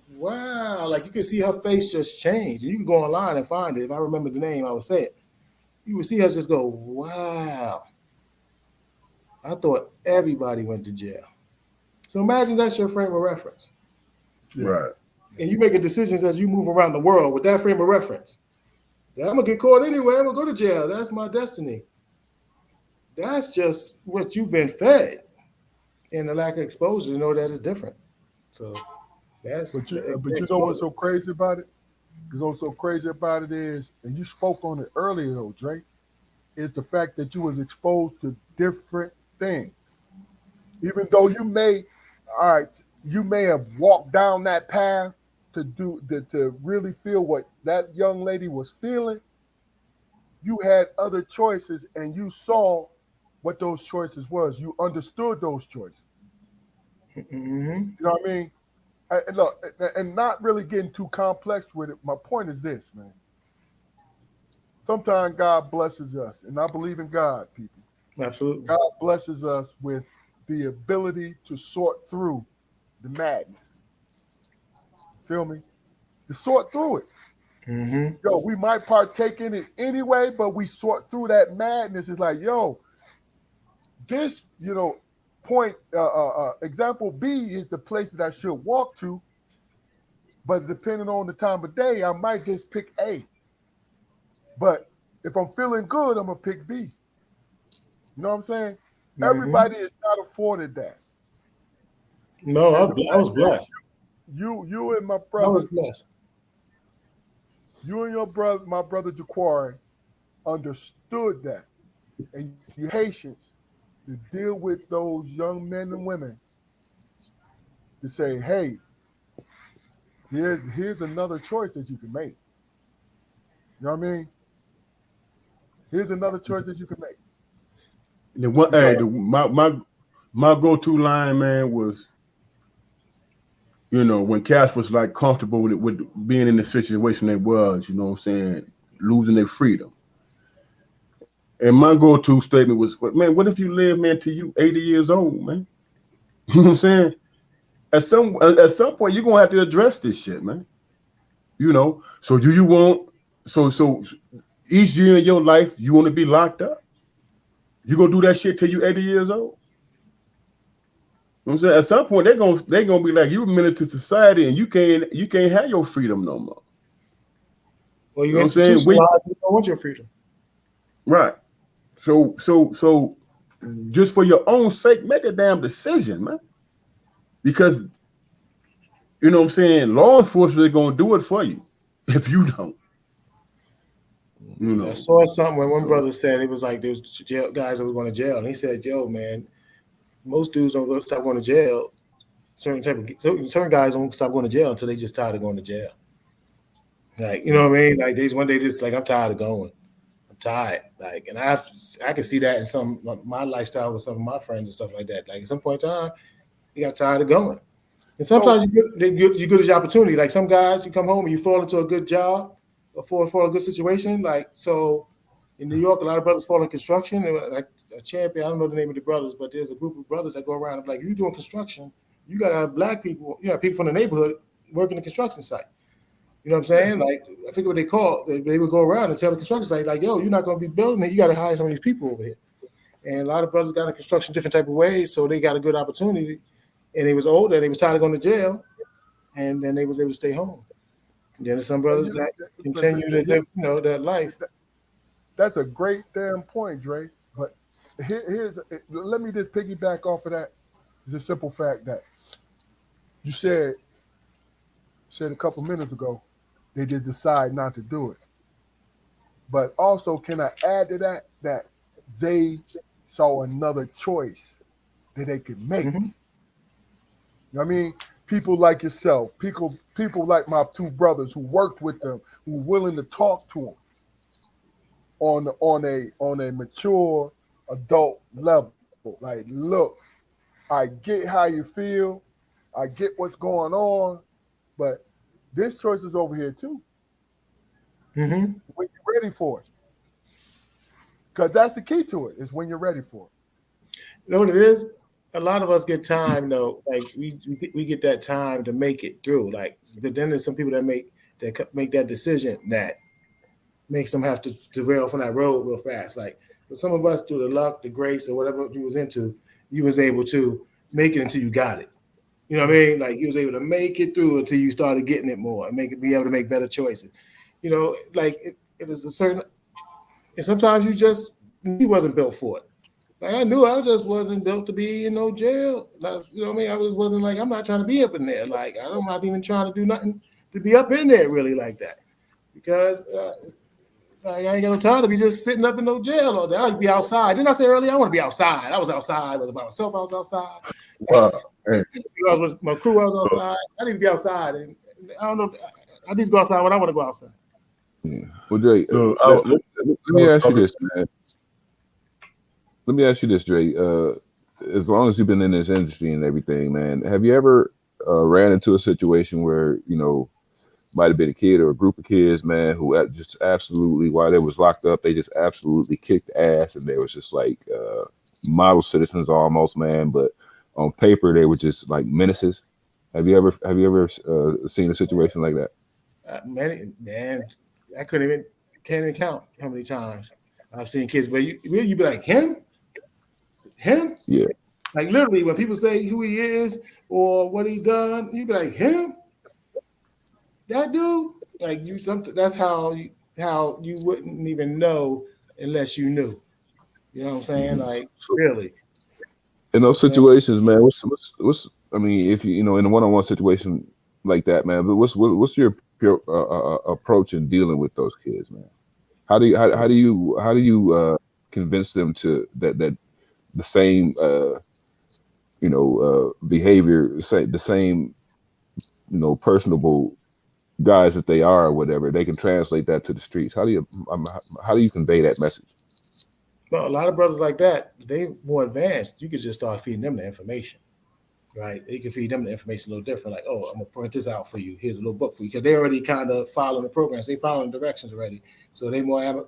Speaker 2: wow. Like, you could see her face just change. And you can go online and find it. If I remember the name, I would say it. You would see her just go, wow. I thought everybody went to jail. So imagine that's your frame of reference.
Speaker 4: Right.
Speaker 2: And you making decisions as you move around the world with that frame of reference. I'm going to get caught anyway. I'm going to go to jail. That's my destiny. That's just what you've been fed. And the lack of exposure to know that is different. So that's.
Speaker 1: But you know what's so crazy about it? What's so crazy about it is, and you spoke on it earlier though, Drake, is the fact that you was exposed to different things. Even though you may have walked down that path to really feel what that young lady was feeling, you had other choices and you saw what those choices was. You understood those choices.
Speaker 2: Mm-hmm.
Speaker 1: You know what I mean? Look, and not really getting too complex with it. My point is this, man. Sometimes God blesses us, and I believe in God, people.
Speaker 2: Absolutely.
Speaker 1: God blesses us with the ability to sort through the madness. Feel me? To sort through it.
Speaker 2: Mm-hmm.
Speaker 1: Yo, we might partake in it anyway, but we sort through that madness. It's like, yo, this, point, example B is the place that I should walk to, but depending on the time of day, I might just pick A. But if I'm feeling good, I'm gonna pick B. You know what I'm saying? Mm-hmm. Everybody is not afforded that.
Speaker 2: No, I was blessed.
Speaker 1: You and my brother.
Speaker 2: I was blessed.
Speaker 1: You and your brother, my brother Jaquari, understood that, and you patience to deal with those young men and women to say, hey, here's another choice that you can make. You know what I mean? Here's another choice that you can make.
Speaker 4: My go-to line, man, was, when Cash was like comfortable with being in the situation they was, you know what I'm saying, losing their freedom. And my go-to statement was, man, what if you live, man, till you 80 years old, man? You know what I'm saying? At some point, you're gonna have to address this shit, man. So do you want so each year in your life you want to be locked up? You gonna do that shit till you 80 years old? You know what I'm saying? At some point, they're gonna be like, you're a menace to society, and you can't have your freedom no more.
Speaker 2: Well, you institutionalized, you don't want your freedom.
Speaker 4: Right. So just for your own sake, make a damn decision, man. because you know what I'm saying, law enforcement is gonna do it for you if you don't. You know.
Speaker 2: I saw something when one brother said it was like there was jail guys that was going to jail, and he said, "Yo, man, most dudes don't stop going to jail. Certain guys don't stop going to jail until they just tired of going to jail. Like, you know what I mean? Like, one day just like, I'm tired of going. I'm tired. Like, and I can see that in some my lifestyle with some of my friends and stuff like that. Like, at some point in time, you got tired of going. And sometimes you get the opportunity. Like some guys, you come home and you fall into a good job or fall a good situation. Like, so in New York, a lot of brothers fall in construction. Like a champion, I don't know the name of the brothers, but there's a group of brothers that go around and like, you doing construction, you got to have black people, people from the neighborhood working the construction site. You know what I'm saying? Like, I forget what they call. They would go around and tell the construction site, like, yo, you're not going to be building it. You got to hire some of these people over here. And a lot of brothers got in construction different type of ways, so they got a good opportunity. And they was older, they was tired of going to jail, and then they was able to stay home. And then there's some brothers that continue to live, that life.
Speaker 1: That's a great damn point, Dre. But let me just piggyback off of that. It's a simple fact that you said a couple minutes ago, they just decide not to do it. But also, can I add to that they saw another choice that they could make?
Speaker 2: Mm-hmm.
Speaker 1: You know what I mean? People like yourself, people like my two brothers who worked with them, who were willing to talk to them on a mature adult level. Like, look, I get how you feel, I get what's going on, but this choice is over here too.
Speaker 2: Mm-hmm.
Speaker 1: When you're ready for it, because that's the key to it, is when you're ready for it.
Speaker 2: You know what it is? A lot of us get time though. Like we get that time to make it through. Like, but then there's some people that make that decision that makes them have to derail from that road real fast. Like, for some of us, through the luck, the grace, or whatever you was into, you was able to make it until you got it. You know what I mean? Like, you was able to make it through until you started getting it more and be able to make better choices. Like it was a certain, and sometimes you wasn't built for it. Like, I knew I just wasn't built to be in no jail. You know what I mean? I just wasn't like, I'm not trying to be up in there. Like, I'm not even trying to do nothing to be up in there really like that. Because I ain't got no time to be just sitting up in no jail all day. I like to be outside. Didn't I say earlier I want to be outside? I was outside. I was by myself. I was outside.
Speaker 4: Hey.
Speaker 2: I was with my crew. I was outside. I need to be outside. And I don't know. I need to go outside when I want to go outside.
Speaker 3: Yeah. Well, Dre, let me ask you this, man. Let me ask you this, Dre. As long as you've been in this industry and everything, man, have you ever ran into a situation where, might have been a kid or a group of kids, man, who just absolutely, while they was locked up, they just absolutely kicked ass, and they was just like model citizens almost, man, but on paper they were just like menaces? Have you ever seen a situation like that?
Speaker 2: Man, I can't even count how many times I've seen kids, but you be like, him?
Speaker 3: Yeah.
Speaker 2: Like, literally, when people say who he is or what he done, you be like, him? That dude? Like, that's how you wouldn't even know unless you knew. You know what I'm saying? Like, really.
Speaker 3: In those situations, man, what's I mean, if you in a one-on-one situation like that, man, but what's your approach in dealing with those kids, man? How do you convince them to that the same behavior, the same personable guys that they are or whatever, they can translate that to the streets? How do you convey that message?
Speaker 2: Well, a lot of brothers like that, they more advanced. You could just start feeding them the information, right? You can feed them the information a little different. Like, oh, I'm gonna print this out for you. Here's a little book for you, because they already kind of following the programs. They following directions already, so they more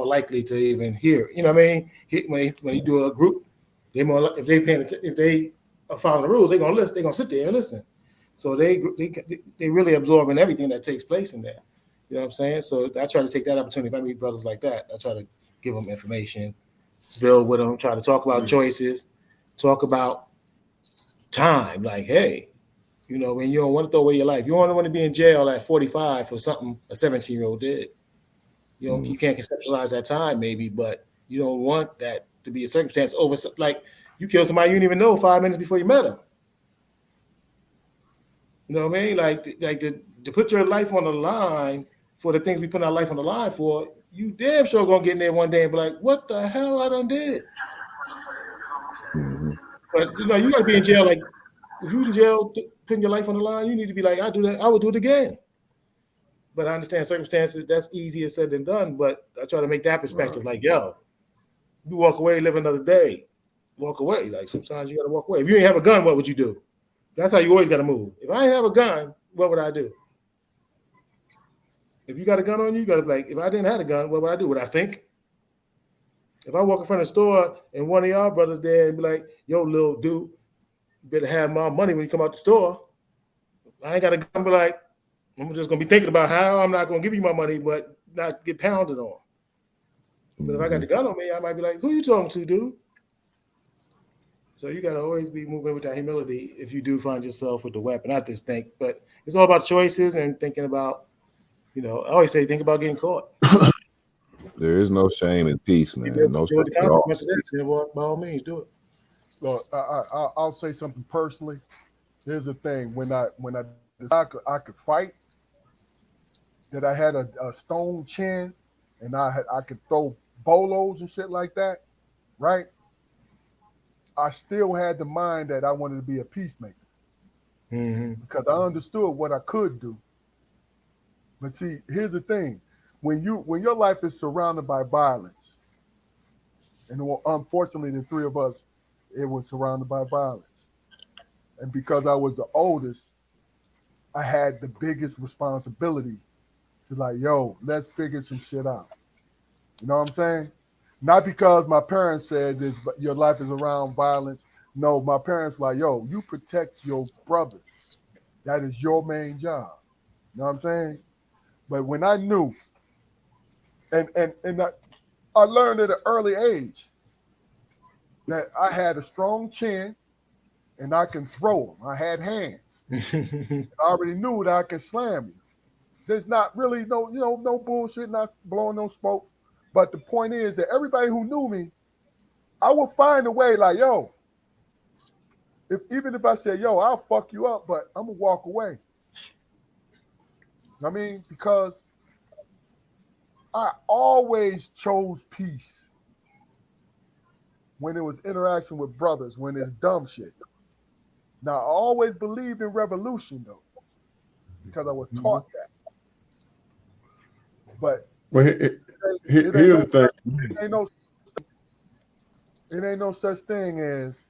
Speaker 2: likely to even hear. You know what I mean? When you do a group, they more if they are following the rules, they're gonna listen. They're gonna sit there and listen. So they really absorbing everything that takes place in there. You know what I'm saying? So I try to take that opportunity. If I meet brothers like that, I try to give them information, build with them, try to talk about choices, talk about time. Like, hey, when you don't want to throw away your life, you don't want to be in jail at 45 for something a 17-year-old did. You can't conceptualize that time maybe, but you don't want that to be a circumstance over. Like, you kill somebody you didn't even know 5 minutes before you met them. You know what I mean? Like to put your life on the line for the things we put our life on the line for, you damn sure gonna get in there one day and be like, what the hell I done did?
Speaker 3: Mm-hmm.
Speaker 2: But you know, you gotta be in jail. Like if you in jail putting your life on the line, you need to be like, I do that, I would do it again. But I understand circumstances, that's easier said than done. But I try to make that perspective, like, yo, you walk away, live another day. Walk away. Like sometimes you gotta walk away. If you ain't have a gun, what would you do? That's how you always gotta move. If I ain't have a gun, what would I do? If you got a gun on you, you gotta be like, if I didn't have a gun, what would I do? Would I think? If I walk in front of the store and one of y'all brothers there and be like, yo, little dude, you better have my money when you come out the store. I ain't got a gun, but like, I'm just gonna be thinking about how I'm not gonna give you my money, but not get pounded on. But if I got the gun on me, I might be like, who you talking to, dude? So you gotta always be moving with that humility if you do find yourself with the weapon. I just think, but it's all about choices and thinking about, you know, I always say think about getting caught.
Speaker 3: There is no shame in peace, man. No shame
Speaker 2: the
Speaker 3: at all.
Speaker 2: consequences, then by all means, do it.
Speaker 1: Well, I'll say something personally. Here's the thing: when I decided I could fight, that I had a stone chin, and I could throw bolos and shit like that, right? I still had the mind that I wanted to be a peacemaker because I understood what I could do. But see, here's the thing: when your life is surrounded by violence, and unfortunately, the three of us, it was surrounded by violence, and because I was the oldest, I had the biggest responsibility to like, yo, let's figure some shit out. You know what I'm saying? Not because my parents said this, but your life is around violence. No, my parents like, yo, you protect your brothers. That is your main job. You know what I'm saying? But when I knew, and I learned at an early age that I had a strong chin and I can throw them. I had hands. I already knew that I could slam you. There's not really no bullshit, not blowing no smoke. But the point is that everybody who knew me, I would find a way like, yo, even if I said, yo, I'll fuck you up, but I'm going to walk away. I mean, because I always chose peace when it was interaction with brothers, when it's dumb shit. Now, I always believed in revolution, though, because I was taught that. But
Speaker 4: here's the thing.
Speaker 1: It ain't no such thing as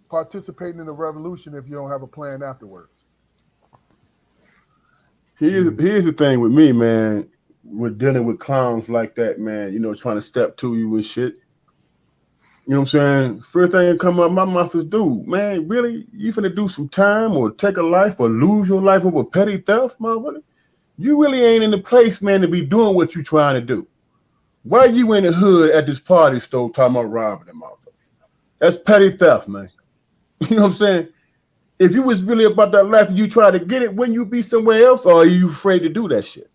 Speaker 1: participating in a revolution if you don't have a plan afterwards.
Speaker 4: Here's the thing with me, man. We're dealing with clowns like that, man. You know, trying to step to you and shit. You know what I'm saying? First thing that come up my mouth is, dude, man, really? You finna do some time or take a life or lose your life over petty theft, motherfucker? You really ain't in the place, man, to be doing what you trying to do. Why you in the hood at this party store talking about robbing them, motherfucker? That's petty theft, man. You know what I'm saying? If you was really about that life and you try to get it, wouldn't you be somewhere else, or are you afraid to do that shit?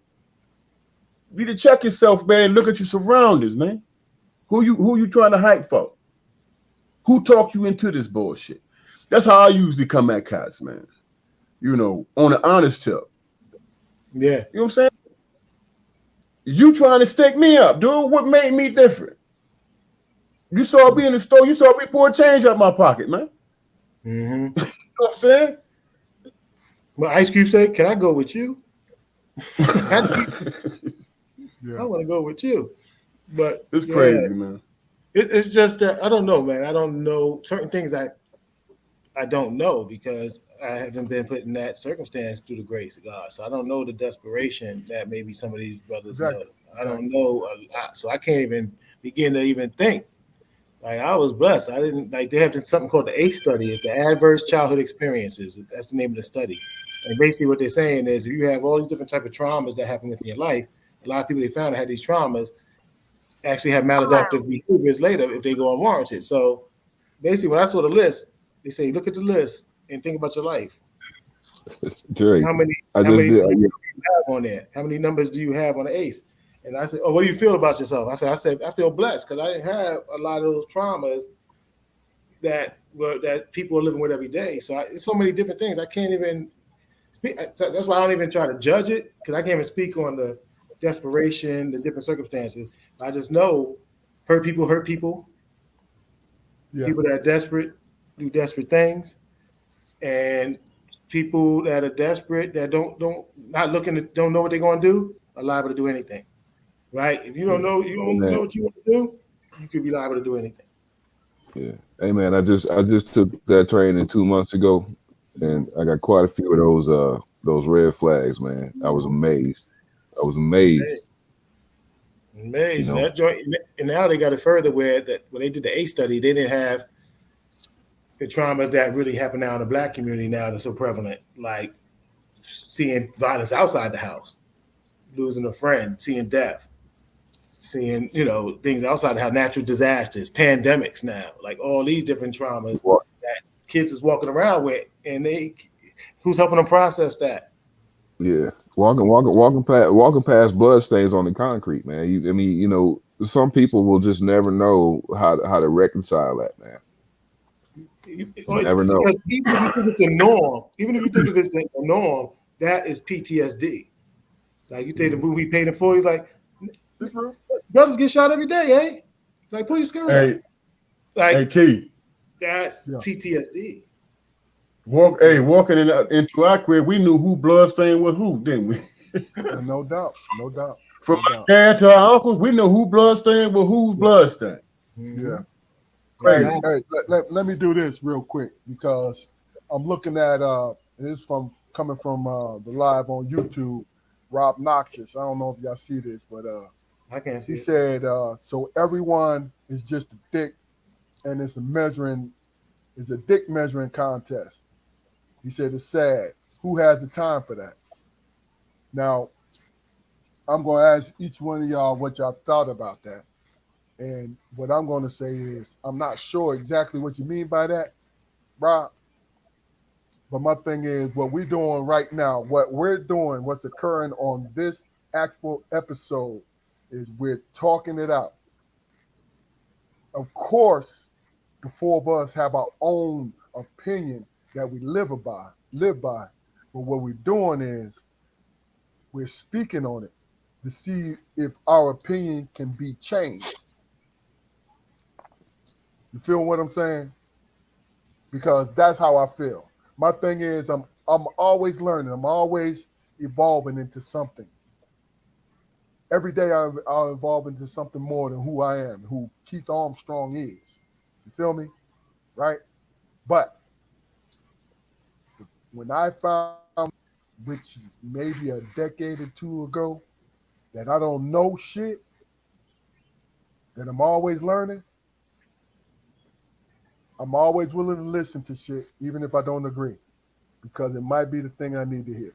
Speaker 4: You need to check yourself, man, and look at your surroundings, man. Who you trying to hype for? Who talked you into this bullshit? That's how I usually come at cats, man. You know, on an honest tip.
Speaker 2: Yeah.
Speaker 4: You know what I'm saying? You trying to stick me up, dude. What made me different? You saw me in the store. You saw me pour change out my pocket, man. You know what I'm saying?
Speaker 2: Well, Ice Cube said, can I go with you? I want to go with you. But
Speaker 4: it's crazy, man.
Speaker 2: It's just that I don't know, man. I don't know certain things I don't know because I haven't been put in that circumstance through the grace of God. So I don't know the desperation that maybe some of these brothers know. I don't know a lot. So I can't even begin to even think. Like I was blessed. I didn't like they have something called the ACE study. It's the Adverse Childhood Experiences. That's the name of the study. And basically what they're saying is if you have all these different type of traumas that happen within your life, a lot of people they found that had these traumas actually have maladaptive behaviors later if they go unwarranted. So basically when I saw the list, they say look at the list and think about your life.
Speaker 3: Drake,
Speaker 2: how many numbers do you have on there? How many numbers do you have on the ACE? And I said, oh, what do you feel about yourself? I said, I feel blessed because I didn't have a lot of those traumas that people are living with every day. So it's so many different things. I can't even speak. That's why I don't even try to judge it, because I can't even speak on the desperation, the different circumstances. I just know hurt people.
Speaker 1: Yeah.
Speaker 2: People that are desperate do desperate things, and people that are desperate that don't know what they're going to do are liable to do anything. Right? If you don't know what you want to do, you could be liable to do anything.
Speaker 3: Yeah. Hey man, I just took that training 2 months ago, and I got quite a few of those red flags, man. I was amazed.
Speaker 2: Amazing.
Speaker 3: You know,
Speaker 2: That joint, and now they got it further where when they did the ACE study, they didn't have the traumas that really happen now in the Black community now that's so prevalent, like seeing violence outside the house, losing a friend, seeing death, seeing things outside the house, natural disasters, pandemics now, like all these different traumas that kids is walking around with, and who's helping them process that?
Speaker 3: Yeah, walking past bloodstains on the concrete, man. Some people will just never know how to reconcile that, man. You never know.
Speaker 2: Because even if you think it's the norm, that is PTSD. Like you take the movie Paid in Full, he's like, brothers get shot every day, eh? Like, pull your skirt up. Like,
Speaker 4: hey, Key.
Speaker 2: That's PTSD.
Speaker 4: Walking into our crib, we knew who Bloodstain was who, didn't we?
Speaker 1: No doubt.
Speaker 4: From my dad to our uncles, we know who Bloodstain was who's Bloodstain.
Speaker 1: Yeah.
Speaker 2: Right.
Speaker 1: Hey, let me do this real quick, because I'm looking at it's coming from the live on YouTube, Rob Noxious. I don't know if y'all see this, but
Speaker 2: I can't see.
Speaker 1: He said, so everyone is just a dick, and it's a dick measuring contest. He said it's sad. Who has the time for that? Now, I'm going to ask each one of y'all what y'all thought about that. And what I'm going to say is, I'm not sure exactly what you mean by that, Rob. But my thing is, what we're doing right now, what's occurring on this actual episode is we're talking it out. Of course, the four of us have our own opinion that we live by. But what we're doing is we're speaking on it to see if our opinion can be changed. You feel what I'm saying? Because that's how I feel. My thing is, I'm always learning. I'm always evolving into something. Every day I'll evolve into something more than who I am, who Keith Armstrong is. You feel me? Right? But when I found, which is maybe a decade or two ago, that I don't know shit, that I'm always learning, I'm always willing to listen to shit, even if I don't agree, because it might be the thing I need to hear.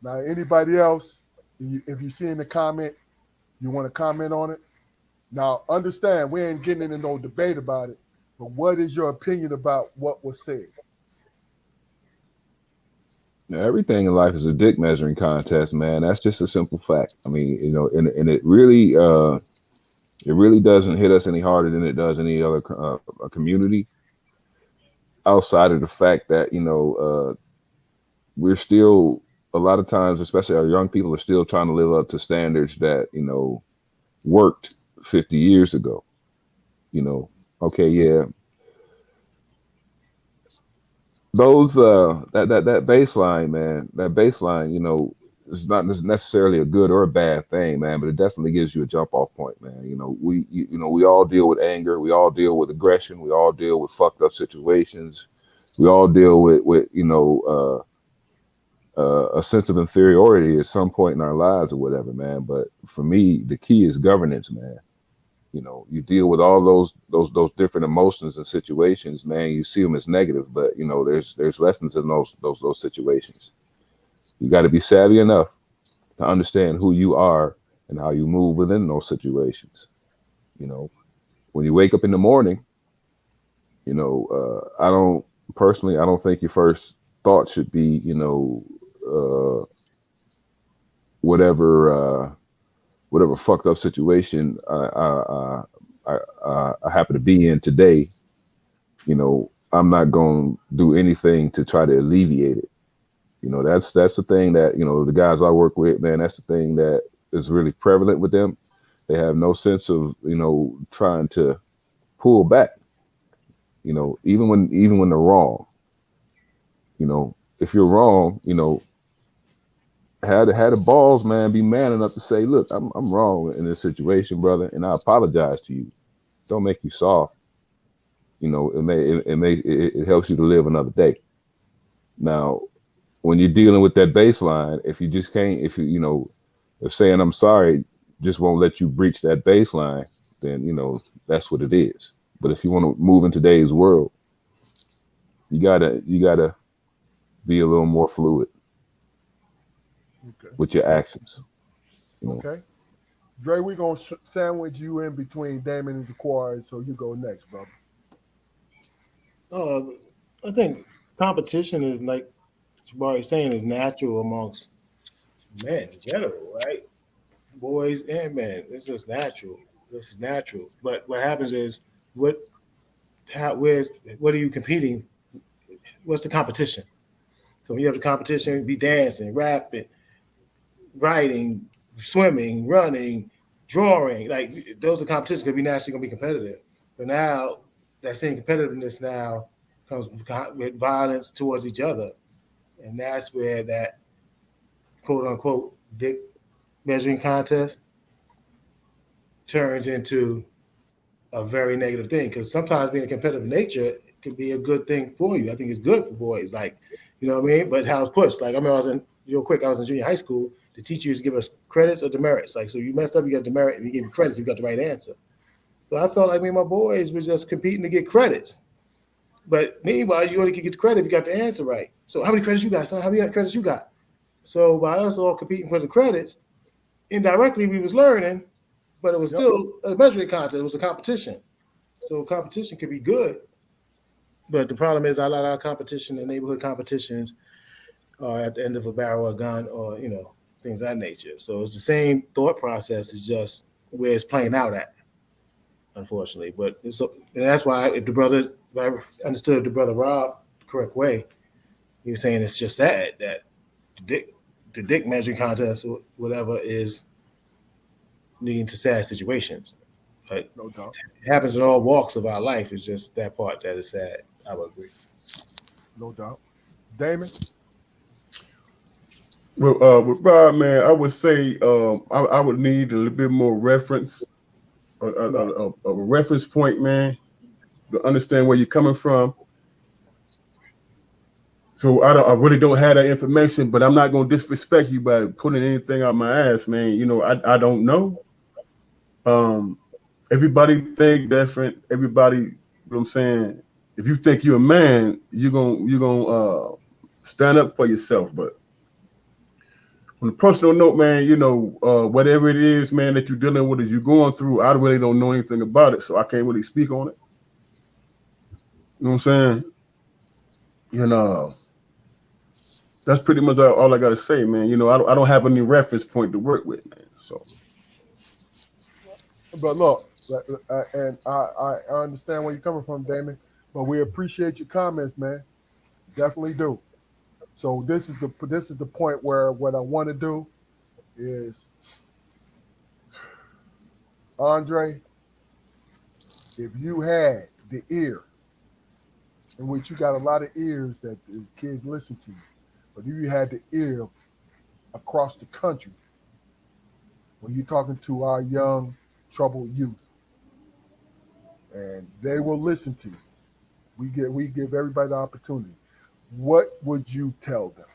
Speaker 1: Now, anybody else, if you see in the comment, you want to comment on it. Now, understand, we ain't getting into no debate about it, but what is your opinion about what was said?
Speaker 3: Now, everything in life is a dick measuring contest, man. That's just a simple fact. I mean, and it really doesn't hit us any harder than it does any other community, outside of the fact that we're still, a lot of times, especially our young people, are still trying to live up to standards that worked 50 years ago. Okay, yeah, those that baseline, man, is not necessarily a good or a bad thing, man, but it definitely gives you a jump off point, man. We all deal with anger, we all deal with aggression, we all deal with fucked up situations, we all deal with a sense of inferiority at some point in our lives or whatever, man. But for me, the key is governance, man. You deal with all those different emotions and situations, man. You see them as negative, but there's lessons in those situations. You got to be savvy enough to understand who you are and how you move within those situations. When you wake up in the morning, I don't think your first thought should be, whatever fucked up situation I happen to be in today, I'm not going to do anything to try to alleviate it. That's the thing that, the guys I work with, man, that's the thing that is really prevalent with them. They have no sense of, trying to pull back, even when they're wrong. If you're wrong, had the balls, man, be man enough to say, look, I'm wrong in this situation, brother, and I apologize to you. Don't make you soft. It helps you to live another day. Now, when you're dealing with that baseline, if you just can't, if saying I'm sorry just won't let you breach that baseline, then that's what it is. But if you want to move in today's world, you gotta be a little more fluid with your actions.
Speaker 1: Okay. Dre, we're going to sandwich you in between Damon and Jaquari, so you go next, brother.
Speaker 2: I think competition is, like Jabari's saying, is natural amongst men in general, right? Boys and men. It's just natural. This is natural. But what happens is, what are you competing? What's the competition? So when you have the competition, be dancing, rapping, writing, swimming, running, drawing. Like, those are competitions because we naturally going to be competitive. But now that same competitiveness now comes with violence towards each other. And that's where that quote unquote dick measuring contest turns into a very negative thing. Because sometimes being a competitive nature could be a good thing for you. I think it's good for boys. Like, you know what I mean? But how it's pushed. Like, I remember I was in junior high school. The teacher used to give us credits or demerits. Like, so you messed up, you got demerit. If you gave you credits, you got the right answer. So I felt like me and my boys were just competing to get credits. But meanwhile, you only can get credit if you got the answer right. So how many credits you got, son? How many credits you got? So by us all competing for the credits, indirectly we was learning, but it was still a measuring contest. It was a competition. So competition could be good. But the problem is a lot of our competition, the neighborhood competitions, are at the end of a barrel or gun or, things of that nature. So it's the same thought process. It's just where it's playing out at, unfortunately. But and that's why if I understood the brother Rob the correct way, he was saying it's just sad that the dick measuring contest or whatever is leading to sad situations. But
Speaker 1: No doubt.
Speaker 2: it happens in all walks of our life. It's just that part that is sad. I would agree.
Speaker 1: No doubt. Damon?
Speaker 4: Well, with Rob, man, I would say I would need a little bit more reference, a reference point, man, to understand where you're coming from. So I really don't have that information, but I'm not gonna disrespect you by putting anything out my ass, man. I don't know. Everybody think different. Everybody, you know what I'm saying? If you think you're a man, you're gonna stand up for yourself. But on a personal note, man, whatever it is, man, that you're dealing with, that you're going through, I really don't know anything about it, so I can't really speak on it. You know what I'm saying? That's pretty much all I gotta say, man. I don't have any reference point to work with, man. So,
Speaker 1: But look, and I understand where you're coming from, Damon, but we appreciate your comments, man. Definitely do. So this is the point where what I want to do is, Andre, if you had the ear, in which you got a lot of ears that the kids listen to you, but if you had the ear across the country, when you're talking to our young, troubled youth, and they will listen to you, we give everybody the opportunity. What would you tell them?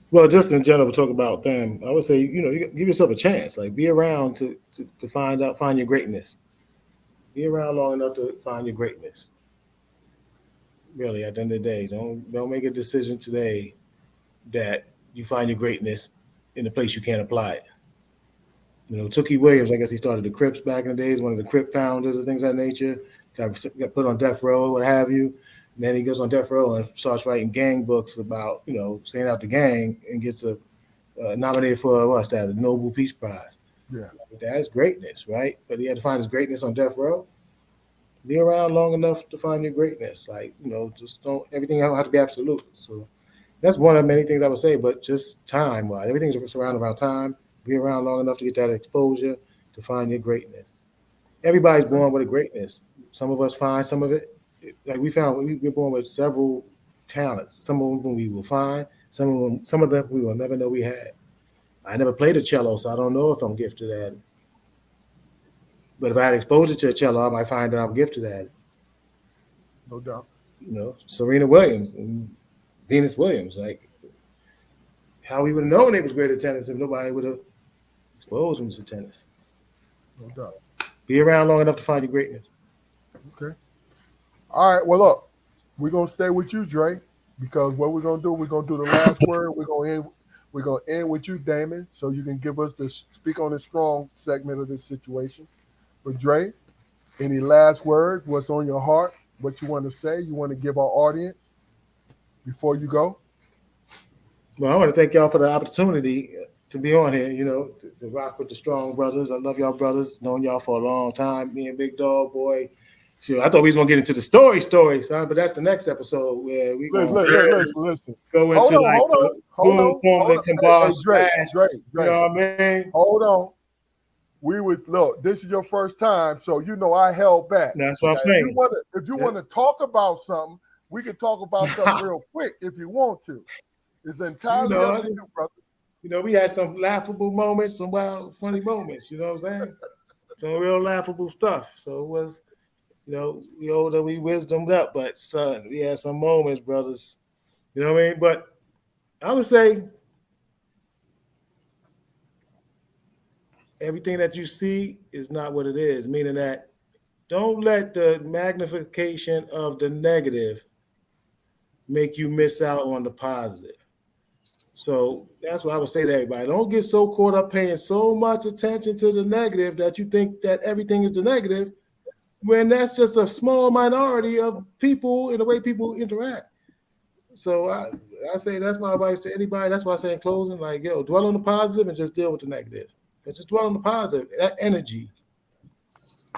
Speaker 2: Well, just in general, talk about them. I would say, you give yourself a chance. Like, be around to find your greatness. Be around long enough to find your greatness. Really, at the end of the day, don't make a decision today that you find your greatness in a place you can't apply it. Tookie Williams, I guess he started the Crips back in the days, one of the Crip founders and things of that nature, got put on death row, what have you. And then he goes on death row and starts writing gang books about, staying out the gang, and gets a nominated for what's that? The Nobel Peace Prize.
Speaker 1: Yeah.
Speaker 2: That's greatness, right? But he had to find his greatness on death row. Be around long enough to find your greatness. Like, just don't, everything don't have to be absolute. So that's one of many things I would say, but just time wise, everything's surrounded around time. Be around long enough to get that exposure to find your greatness. Everybody's born with a greatness. Some of us find some of it. Like we found, we're born with several talents. Some of them we will find. Some of them we will never know we had. I never played a cello, so I don't know if I'm gifted at it. But if I had exposure to a cello, I might find that I'm gifted at it.
Speaker 1: No doubt.
Speaker 2: Serena Williams and Venus Williams. Like, how we would have known they was great at tennis if nobody would have exposed them to tennis.
Speaker 1: No doubt.
Speaker 2: Be around long enough to find your greatness.
Speaker 1: Okay. All right. Well, look, we're gonna stay with you, Dre, because what we're gonna do the last word. We're gonna end with you, Damon, so you can give us the speak on the strong segment of this situation. But Dre, any last words? What's on your heart? What you want to say? You want to give our audience before you go?
Speaker 2: Well, I want to thank y'all for the opportunity to be on here, to rock with the strong brothers. I love y'all brothers, known y'all for a long time. Me and Big Dog Boy. Sure, I thought we was gonna get into the story, son, but that's the next episode where we
Speaker 1: Listen.
Speaker 2: go into
Speaker 1: Hold on. Hey, Dre.
Speaker 2: You know what I mean?
Speaker 1: Hold on. We would look. This is your first time, so I held back.
Speaker 2: That's what I'm saying.
Speaker 1: If you want to talk about something, we can talk about something real quick if you want to. It's entirely up to you, brother.
Speaker 2: We had some laughable moments, some wild, funny moments. You know what I'm saying? Some real laughable stuff. So it was, we older, we wisdomed up, but son, we had some moments, brothers. You know what I mean? But I would say everything that you see is not what it is, meaning that don't let the magnification of the negative make you miss out on the positive. So that's what I would say to everybody. Don't get so caught up paying so much attention to the negative that you think that everything is the negative, when that's just a small minority of people and the way people interact. So I say that's my advice to anybody. That's why I say in closing, like, dwell on the positive and just deal with the negative. But just dwell on the positive. That energy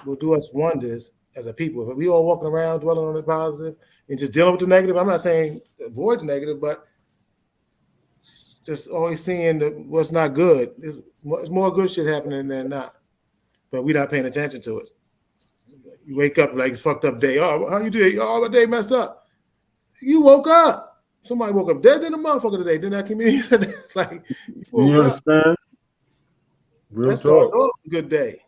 Speaker 2: will do us wonders as a people. If we all walking around dwelling on the positive and just dealing with the negative, I'm not saying avoid the negative, but just always seeing what's not good. There's more good shit happening than not. But we're not paying attention to it. You wake up like it's fucked up day. Oh, how you did? Oh, my day messed up. You woke up. Somebody woke up dead in the motherfucker today. Didn't that community said that? Like,
Speaker 4: you understand? Real
Speaker 2: That's
Speaker 4: talk.
Speaker 2: a good day.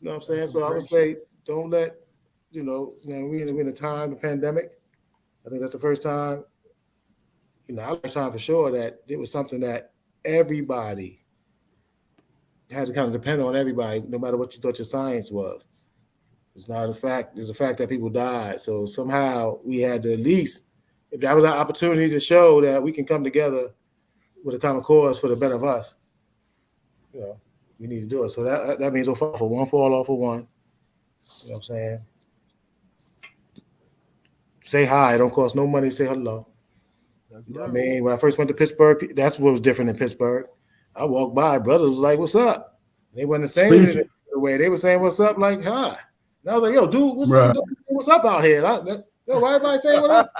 Speaker 2: You know what I'm saying? So I would say don't let, we're in a time, the pandemic. I think that's the first time, our lifetime for sure, that it was something that everybody had to kind of depend on everybody, no matter what you thought your science was. It's not a fact. It's a fact that people died. So somehow we had to, at least, if that was our opportunity to show that we can come together with a common cause for the better of us, we need to do it. So that means we'll fall for one, fall off for one. You know what I'm saying? Say hi. It don't cost no money to say hello. You know what I mean? When I first went to Pittsburgh, that's what was different in Pittsburgh. I walked by, brothers was like, "What's up?" They wasn't saying it the way they were saying, "What's up?" Like, hi. And I was like, "Yo, dude, what's up out here?" Why everybody saying what up?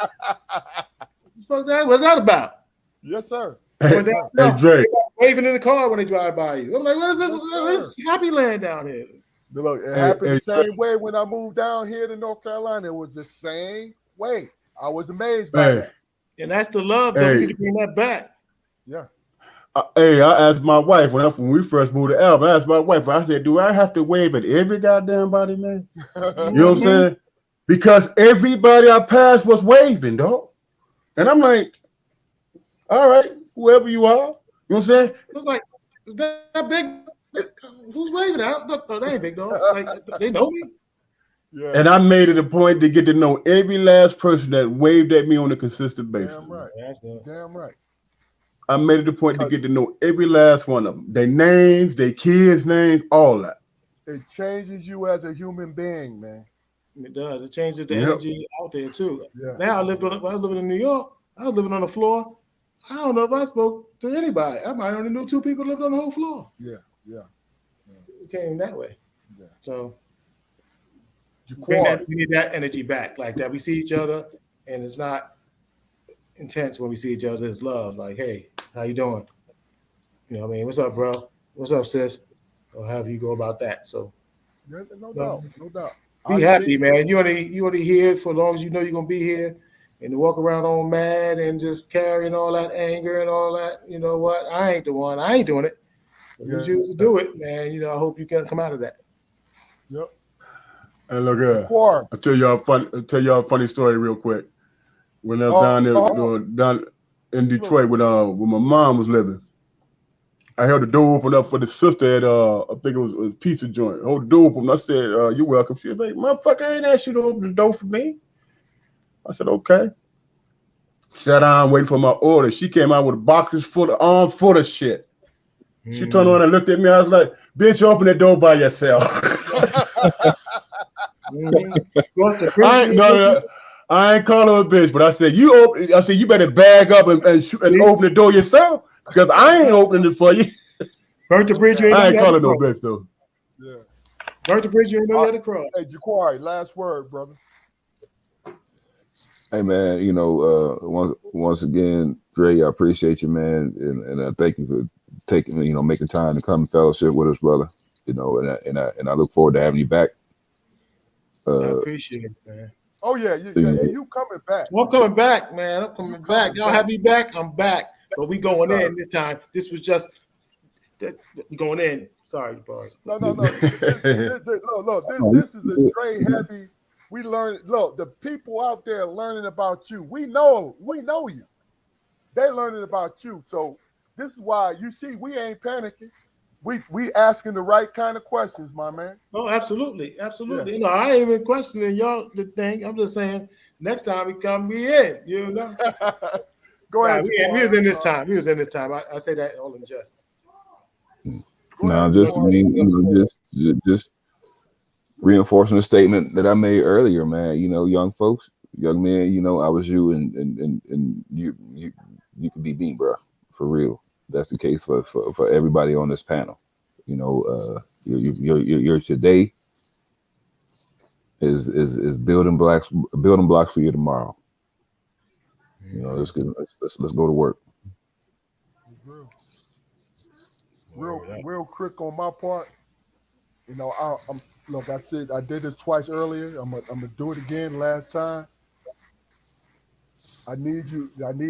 Speaker 2: What's that about?
Speaker 1: Yes, sir.
Speaker 4: Hey, Dre.
Speaker 2: Waving in the car when they drive by you. I'm like, what is this? This is Happy Land down here.
Speaker 1: Look, it happened the same way when I moved down here to North Carolina. It was the same way. I was amazed by that.
Speaker 2: And that's the love, though. We need to bring that back.
Speaker 1: Yeah.
Speaker 4: I asked my wife when we first moved to Alabama. I asked my wife. I said, "Do I have to wave at every goddamn body, man?" You know what I'm saying? Because everybody I passed was waving, dog. And I'm like, "All right, whoever you are." You know what I'm saying?
Speaker 2: It was like, is that big? Who's waving? They ain't big, dog. Like, they know me.
Speaker 1: Yeah.
Speaker 4: And I made it a point to get to know every last person that waved at me on a consistent basis.
Speaker 1: Damn right. Damn right.
Speaker 4: I made it a point to get to know every last one of them. Their names, their kids' names, all that.
Speaker 1: It changes you as a human being, man.
Speaker 2: It does. It changes the energy out there too.
Speaker 1: Yeah.
Speaker 2: Now I was living in New York. I was living on the floor. I don't know if I spoke to anybody. I might only knew 2 people lived on the whole floor.
Speaker 1: Yeah.
Speaker 2: It came that way.
Speaker 1: Yeah.
Speaker 2: So
Speaker 1: Jaquar,
Speaker 2: we need that energy back, like that. We see each other, and it's not intense when we see each other. It's love. Like, hey, how you doing? You know what I mean? What's up, bro? What's up, sis? Or however you go about that. So
Speaker 1: yeah, no doubt.
Speaker 2: be happy, man. You only here for as long as you know you're gonna be here, and to walk around all mad and just carrying all that anger and all that. You know what? I ain't the one. I ain't doing it. If you choose to do it, man, you know, I hope you can come out of that.
Speaker 1: Yep.
Speaker 4: And look at
Speaker 1: Jaquar.
Speaker 4: I'll tell y'all a funny story real quick. When I was down there down in Detroit when my mom was living, I held the door open up for the sister at I think it was pizza joint. I hold the door open. I said, "You're welcome." She was like, "Motherfucker, I ain't asked you to open the door for me." I said, "Okay." Sat down waiting for my order. She came out with a box full of shit. She turned around and looked at me. I was like, "Bitch, open the door by yourself." I ain't calling her a bitch, but I said you better bag up and open the door yourself because I ain't opening it for you.
Speaker 2: Burnt the bridge.
Speaker 4: I ain't calling no bitch though.
Speaker 1: Yeah.
Speaker 2: Burnt the bridge. You ain't know you had to cross.
Speaker 1: Hey, Jaquari, last word, brother.
Speaker 3: Hey man, you know, once again, Dre, I appreciate you, man, and I thank you for taking, making time to come and fellowship with us, brother. You know, and I look forward to having you back.
Speaker 2: I appreciate it, man.
Speaker 1: Oh yeah, you coming back?
Speaker 2: Well, I'm coming back, man. I'm coming back. Y'all have me back. I'm back. But we going in this time. This was just we going in. Sorry, Barry.
Speaker 1: No. This is a Dre heavy. We learn. Look, the people out there learning about you. We know you. They learning about you. So this is why you see we ain't panicking. We asking the right kind of questions, my man.
Speaker 2: Oh, absolutely.
Speaker 1: Yeah.
Speaker 2: You know, I ain't even questioning y'all the thing. I'm just saying next time we come, we in. You know.
Speaker 1: Go ahead.
Speaker 2: We was in this time. We was in this time. I say that all in jest.
Speaker 3: No, just reinforcing the statement that I made earlier, man. You know, young men, I was you, and you can be me, bro, for real. That's the case for everybody on this panel. You know, your today is building blocks for you tomorrow. You know, let's go to work.
Speaker 1: Real quick on my part. You know, I said I did this twice earlier. I'm gonna do it again. Last time. I need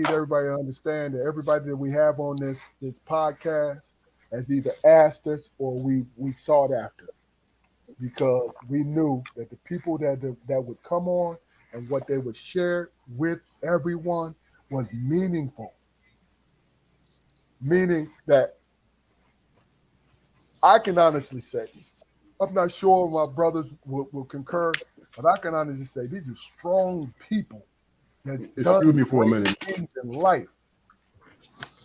Speaker 1: everybody to understand that everybody that we have on this podcast has either asked us or we sought after, because we knew that the people that would come on and what they would share with everyone was meaningful. Meaning that I can honestly say, I'm not sure my brothers will concur, but I can honestly say these are strong people.
Speaker 4: Excuse me for a minute.
Speaker 1: Things in life.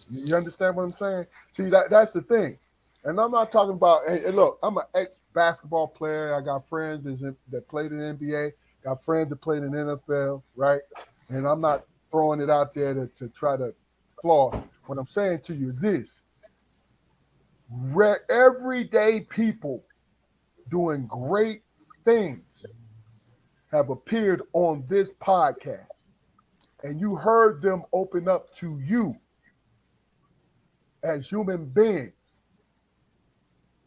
Speaker 1: You understand what I'm saying? See, that's the thing. And I'm not talking about, hey, look, I'm an ex-basketball player. I got friends that played in the NBA, got friends that played in the NFL, right? And I'm not throwing it out there to try to floss. What I'm saying to you is this. Everyday people doing great things have appeared on this podcast. And you heard them open up to you as human beings.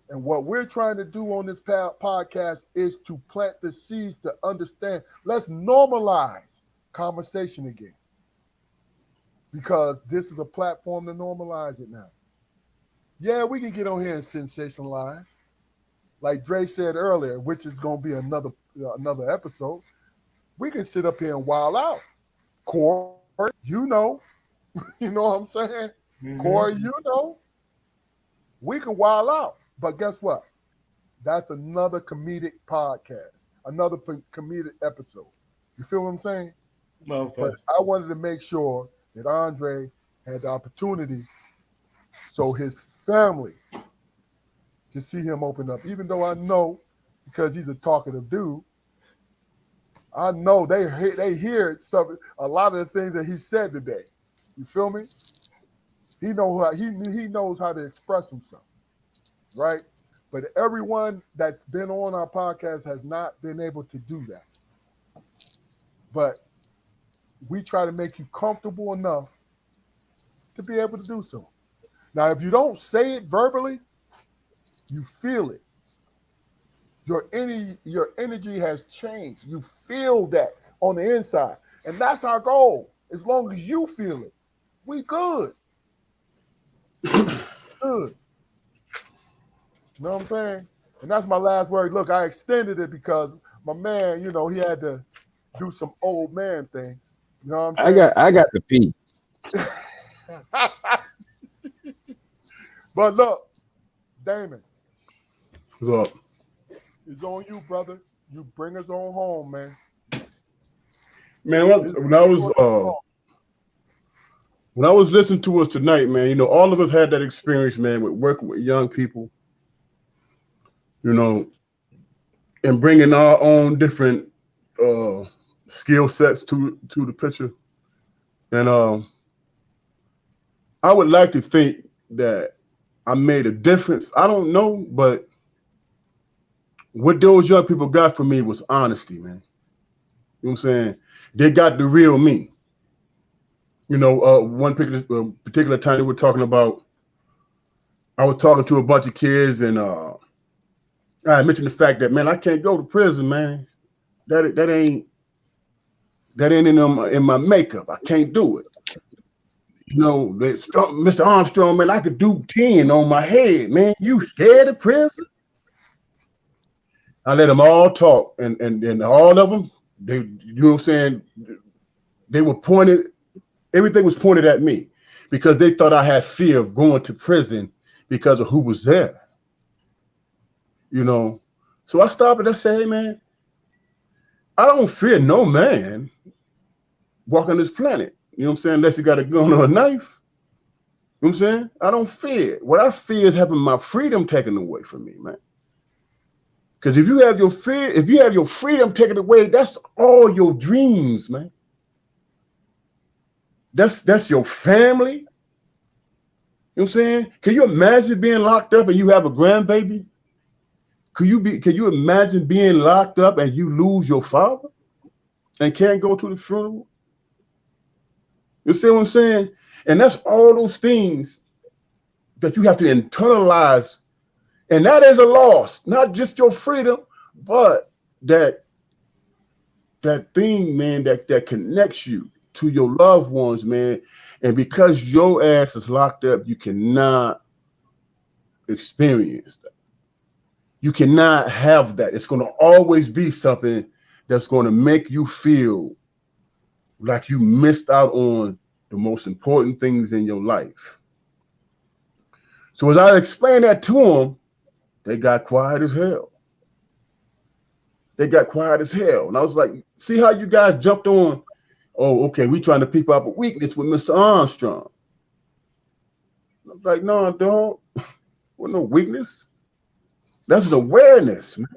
Speaker 1: And what we're trying to do on this podcast is to plant the seeds to understand. Let's normalize conversation again. Because this is a platform to normalize it now. Yeah, we can get on here and sensationalize. Like Dre said earlier, which is going to be another episode. We can sit up here and wild out. Corey, you know what I'm saying? Mm-hmm. Corey, we can wild out. But guess what? That's another comedic podcast, another comedic episode. You feel what I'm saying?
Speaker 2: Okay.
Speaker 1: But I wanted to make sure that Andre had the opportunity so his family can see him open up. Even though I know, because he's a talkative dude, I know they hear a lot of the things that he said today. You feel me? He knows how to express himself, right? But everyone that's been on our podcast has not been able to do that. But we try to make you comfortable enough to be able to do so. Now, if you don't say it verbally, you feel it. Your energy has changed. You feel that on the inside. And that's our goal. As long as you feel it, we good. Good. You know what I'm saying? And that's my last word. Look, I extended it because my man, he had to do some old man things. You know what I'm saying?
Speaker 3: I got the pee.
Speaker 1: But look, Damon,
Speaker 4: What's up?
Speaker 1: it's on you, brother. You bring us on home, man.
Speaker 4: Man, when I was listening to us tonight, man, all of us had that experience, man, with working with young people, and bringing our own different skill sets to the picture. And I would like to think that I made a difference. I don't know, but what those young people got from me was honesty, man. You know what I'm saying? They got the real me. One particular time they were talking about, I was talking to a bunch of kids, and I mentioned the fact that, man, I can't go to prison, man. That ain't in my makeup. I can't do it. Mr. Armstrong, man, I could do 10 on my head, man. You scared of prison? I let them all talk, and all of them, they, you know what I'm saying, they were pointed, everything was pointed at me because they thought I had fear of going to prison because of who was there. So I stopped and I said, hey, man, I don't fear no man walking this planet. You know what I'm saying? Unless you got a gun or a knife. You know what I'm saying? I don't fear it. What I fear is having my freedom taken away from me, man. Because if you have your freedom taken away, that's all your dreams, man. That's your family. You know what I'm saying? Can you imagine being locked up and you have a grandbaby? Can you imagine being locked up and you lose your father and can't go to the funeral? You see what I'm saying? And that's all those things that you have to internalize. And that is a loss, not just your freedom, but that thing, man, that connects you to your loved ones, man. And because your ass is locked up, you cannot experience that. You cannot have that. It's going to always be something that's going to make you feel like you missed out on the most important things in your life. So as I explained that to them, they got quiet as hell. And I was like, see how you guys jumped on? Oh, okay, we trying to peep out a weakness with Mr. Armstrong. I was like, no, I don't. With no weakness. That's an awareness, man.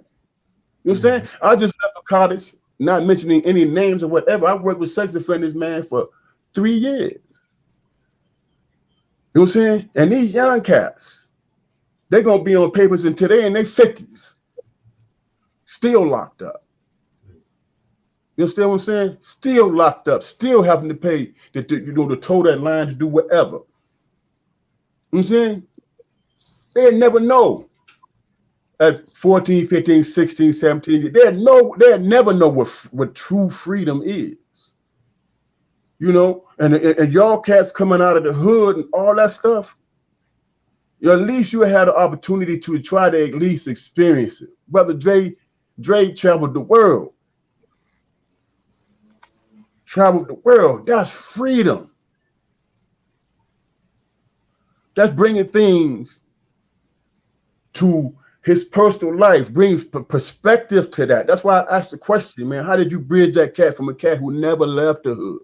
Speaker 4: You know what I'm saying? I just left the cottage, not mentioning any names or whatever. I worked with sex offenders, man, for 3 years. You know what I'm saying? And these young cats, they're going to be on papers until they're in their 50s. Still locked up. You understand what I'm saying? Still locked up. Still having to pay to toe that line, to do whatever. You know what I'm saying? They'll never know. At 14, 15, 16, 17, they'll never know what true freedom is. And y'all cats coming out of the hood and all that stuff, at least you had an opportunity to try to at least experience it. Brother Dre traveled the world. That's freedom. That's bringing things to his personal life, brings perspective to that. That's why I asked the question, man, how did you bridge that cat from a cat who never left the hood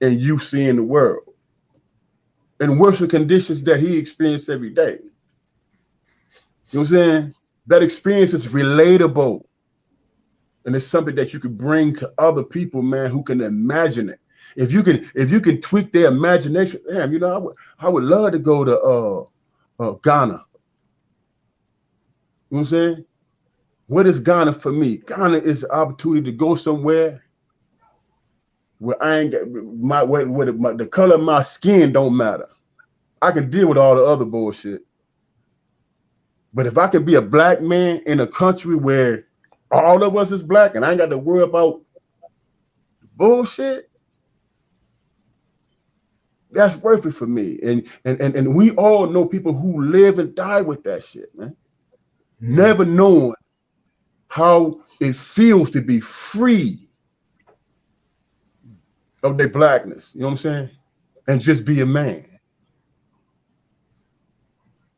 Speaker 4: and you seeing the world in worse conditions that he experienced every day? You know what I'm saying? That experience is relatable. And it's something that you could bring to other people, man, who can imagine it. If you can tweak their imagination, damn, I would love to go to Ghana. You know what I'm saying? What is Ghana for me? Ghana is the opportunity to go somewhere where I ain't got the color of my skin don't matter. I can deal with all the other bullshit. But if I could be a black man in a country where all of us is black and I ain't got to worry about bullshit, that's worth it for me. And we all know people who live and die with that shit, man. Never knowing how it feels to be free of their blackness. You know what I'm saying? And just be a man.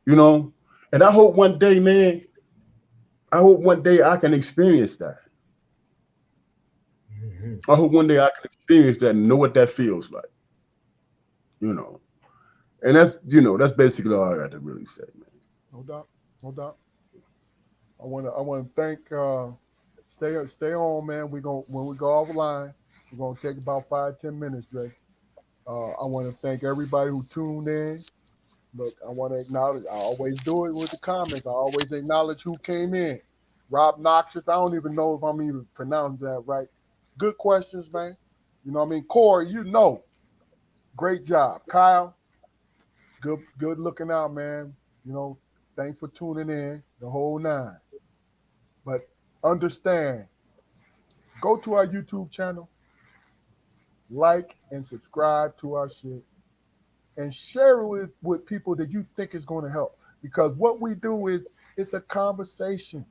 Speaker 4: You know? And I hope one day, man, I can experience that. I hope one day I can experience that and know what that feels like. You know. And that's basically all I got to really say, man.
Speaker 1: No doubt. I wanna thank stay on, man. When we go offline, we're gonna take about 5-10 minutes, Dre. I want to thank everybody who tuned in. Look, I want to acknowledge. I always do it with the comments. I always acknowledge who came in. Rob Noxious. I don't even know if I'm even pronouncing that right. Good questions, man. You know what I mean? Corey, great job. Kyle, good looking out, man. Thanks for tuning in, the whole 9. But understand, go to our YouTube channel, like and subscribe to our shit, and share it with people that you think is going to help. Because what we do is it's a conversation.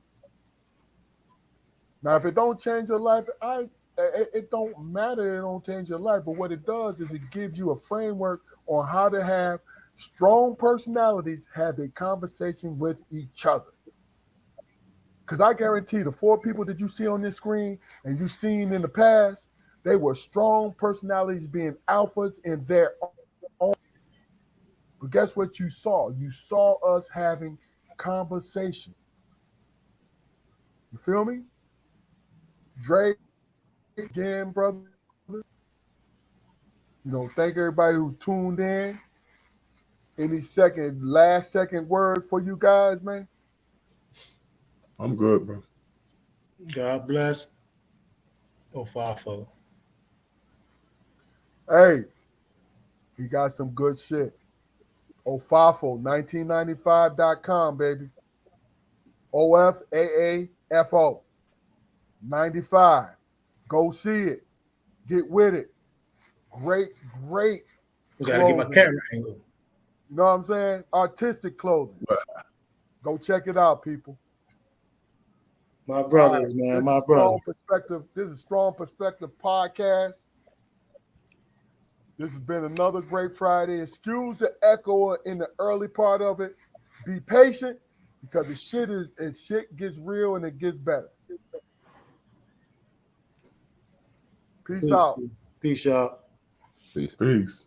Speaker 1: Now, if it don't change your life, it don't matter. It don't change your life. But what it does is it gives you a framework on how to have strong personalities have a conversation with each other. Because I guarantee the 4 people that you see on this screen and you've seen in the past, they were strong personalities being alphas in their own. But guess what you saw? You saw us having conversation. You feel me? Dre, again, brother. Thank everybody who tuned in. Any last second word for you guys, man?
Speaker 4: I'm good, bro.
Speaker 2: God bless. Ofafo.
Speaker 1: Hey, he got some good shit. Ofafo, 1995.com, baby. OFAAFO, 95. Go see it. Get with it. Great
Speaker 2: You gotta get my
Speaker 1: clothing.
Speaker 2: camera angle.
Speaker 1: You know what I'm saying? Artistic clothing. Go check it out, people.
Speaker 2: My brothers,
Speaker 1: All right.
Speaker 2: man.
Speaker 1: This
Speaker 2: My
Speaker 1: is
Speaker 2: brothers.
Speaker 1: This is Strong Perspective Podcast. This has been another great Friday. Excuse the echo in the early part of it. Be patient because the shit gets real and it gets better. Peace out.
Speaker 2: Peace, y'all.
Speaker 3: Peace.
Speaker 4: Peace.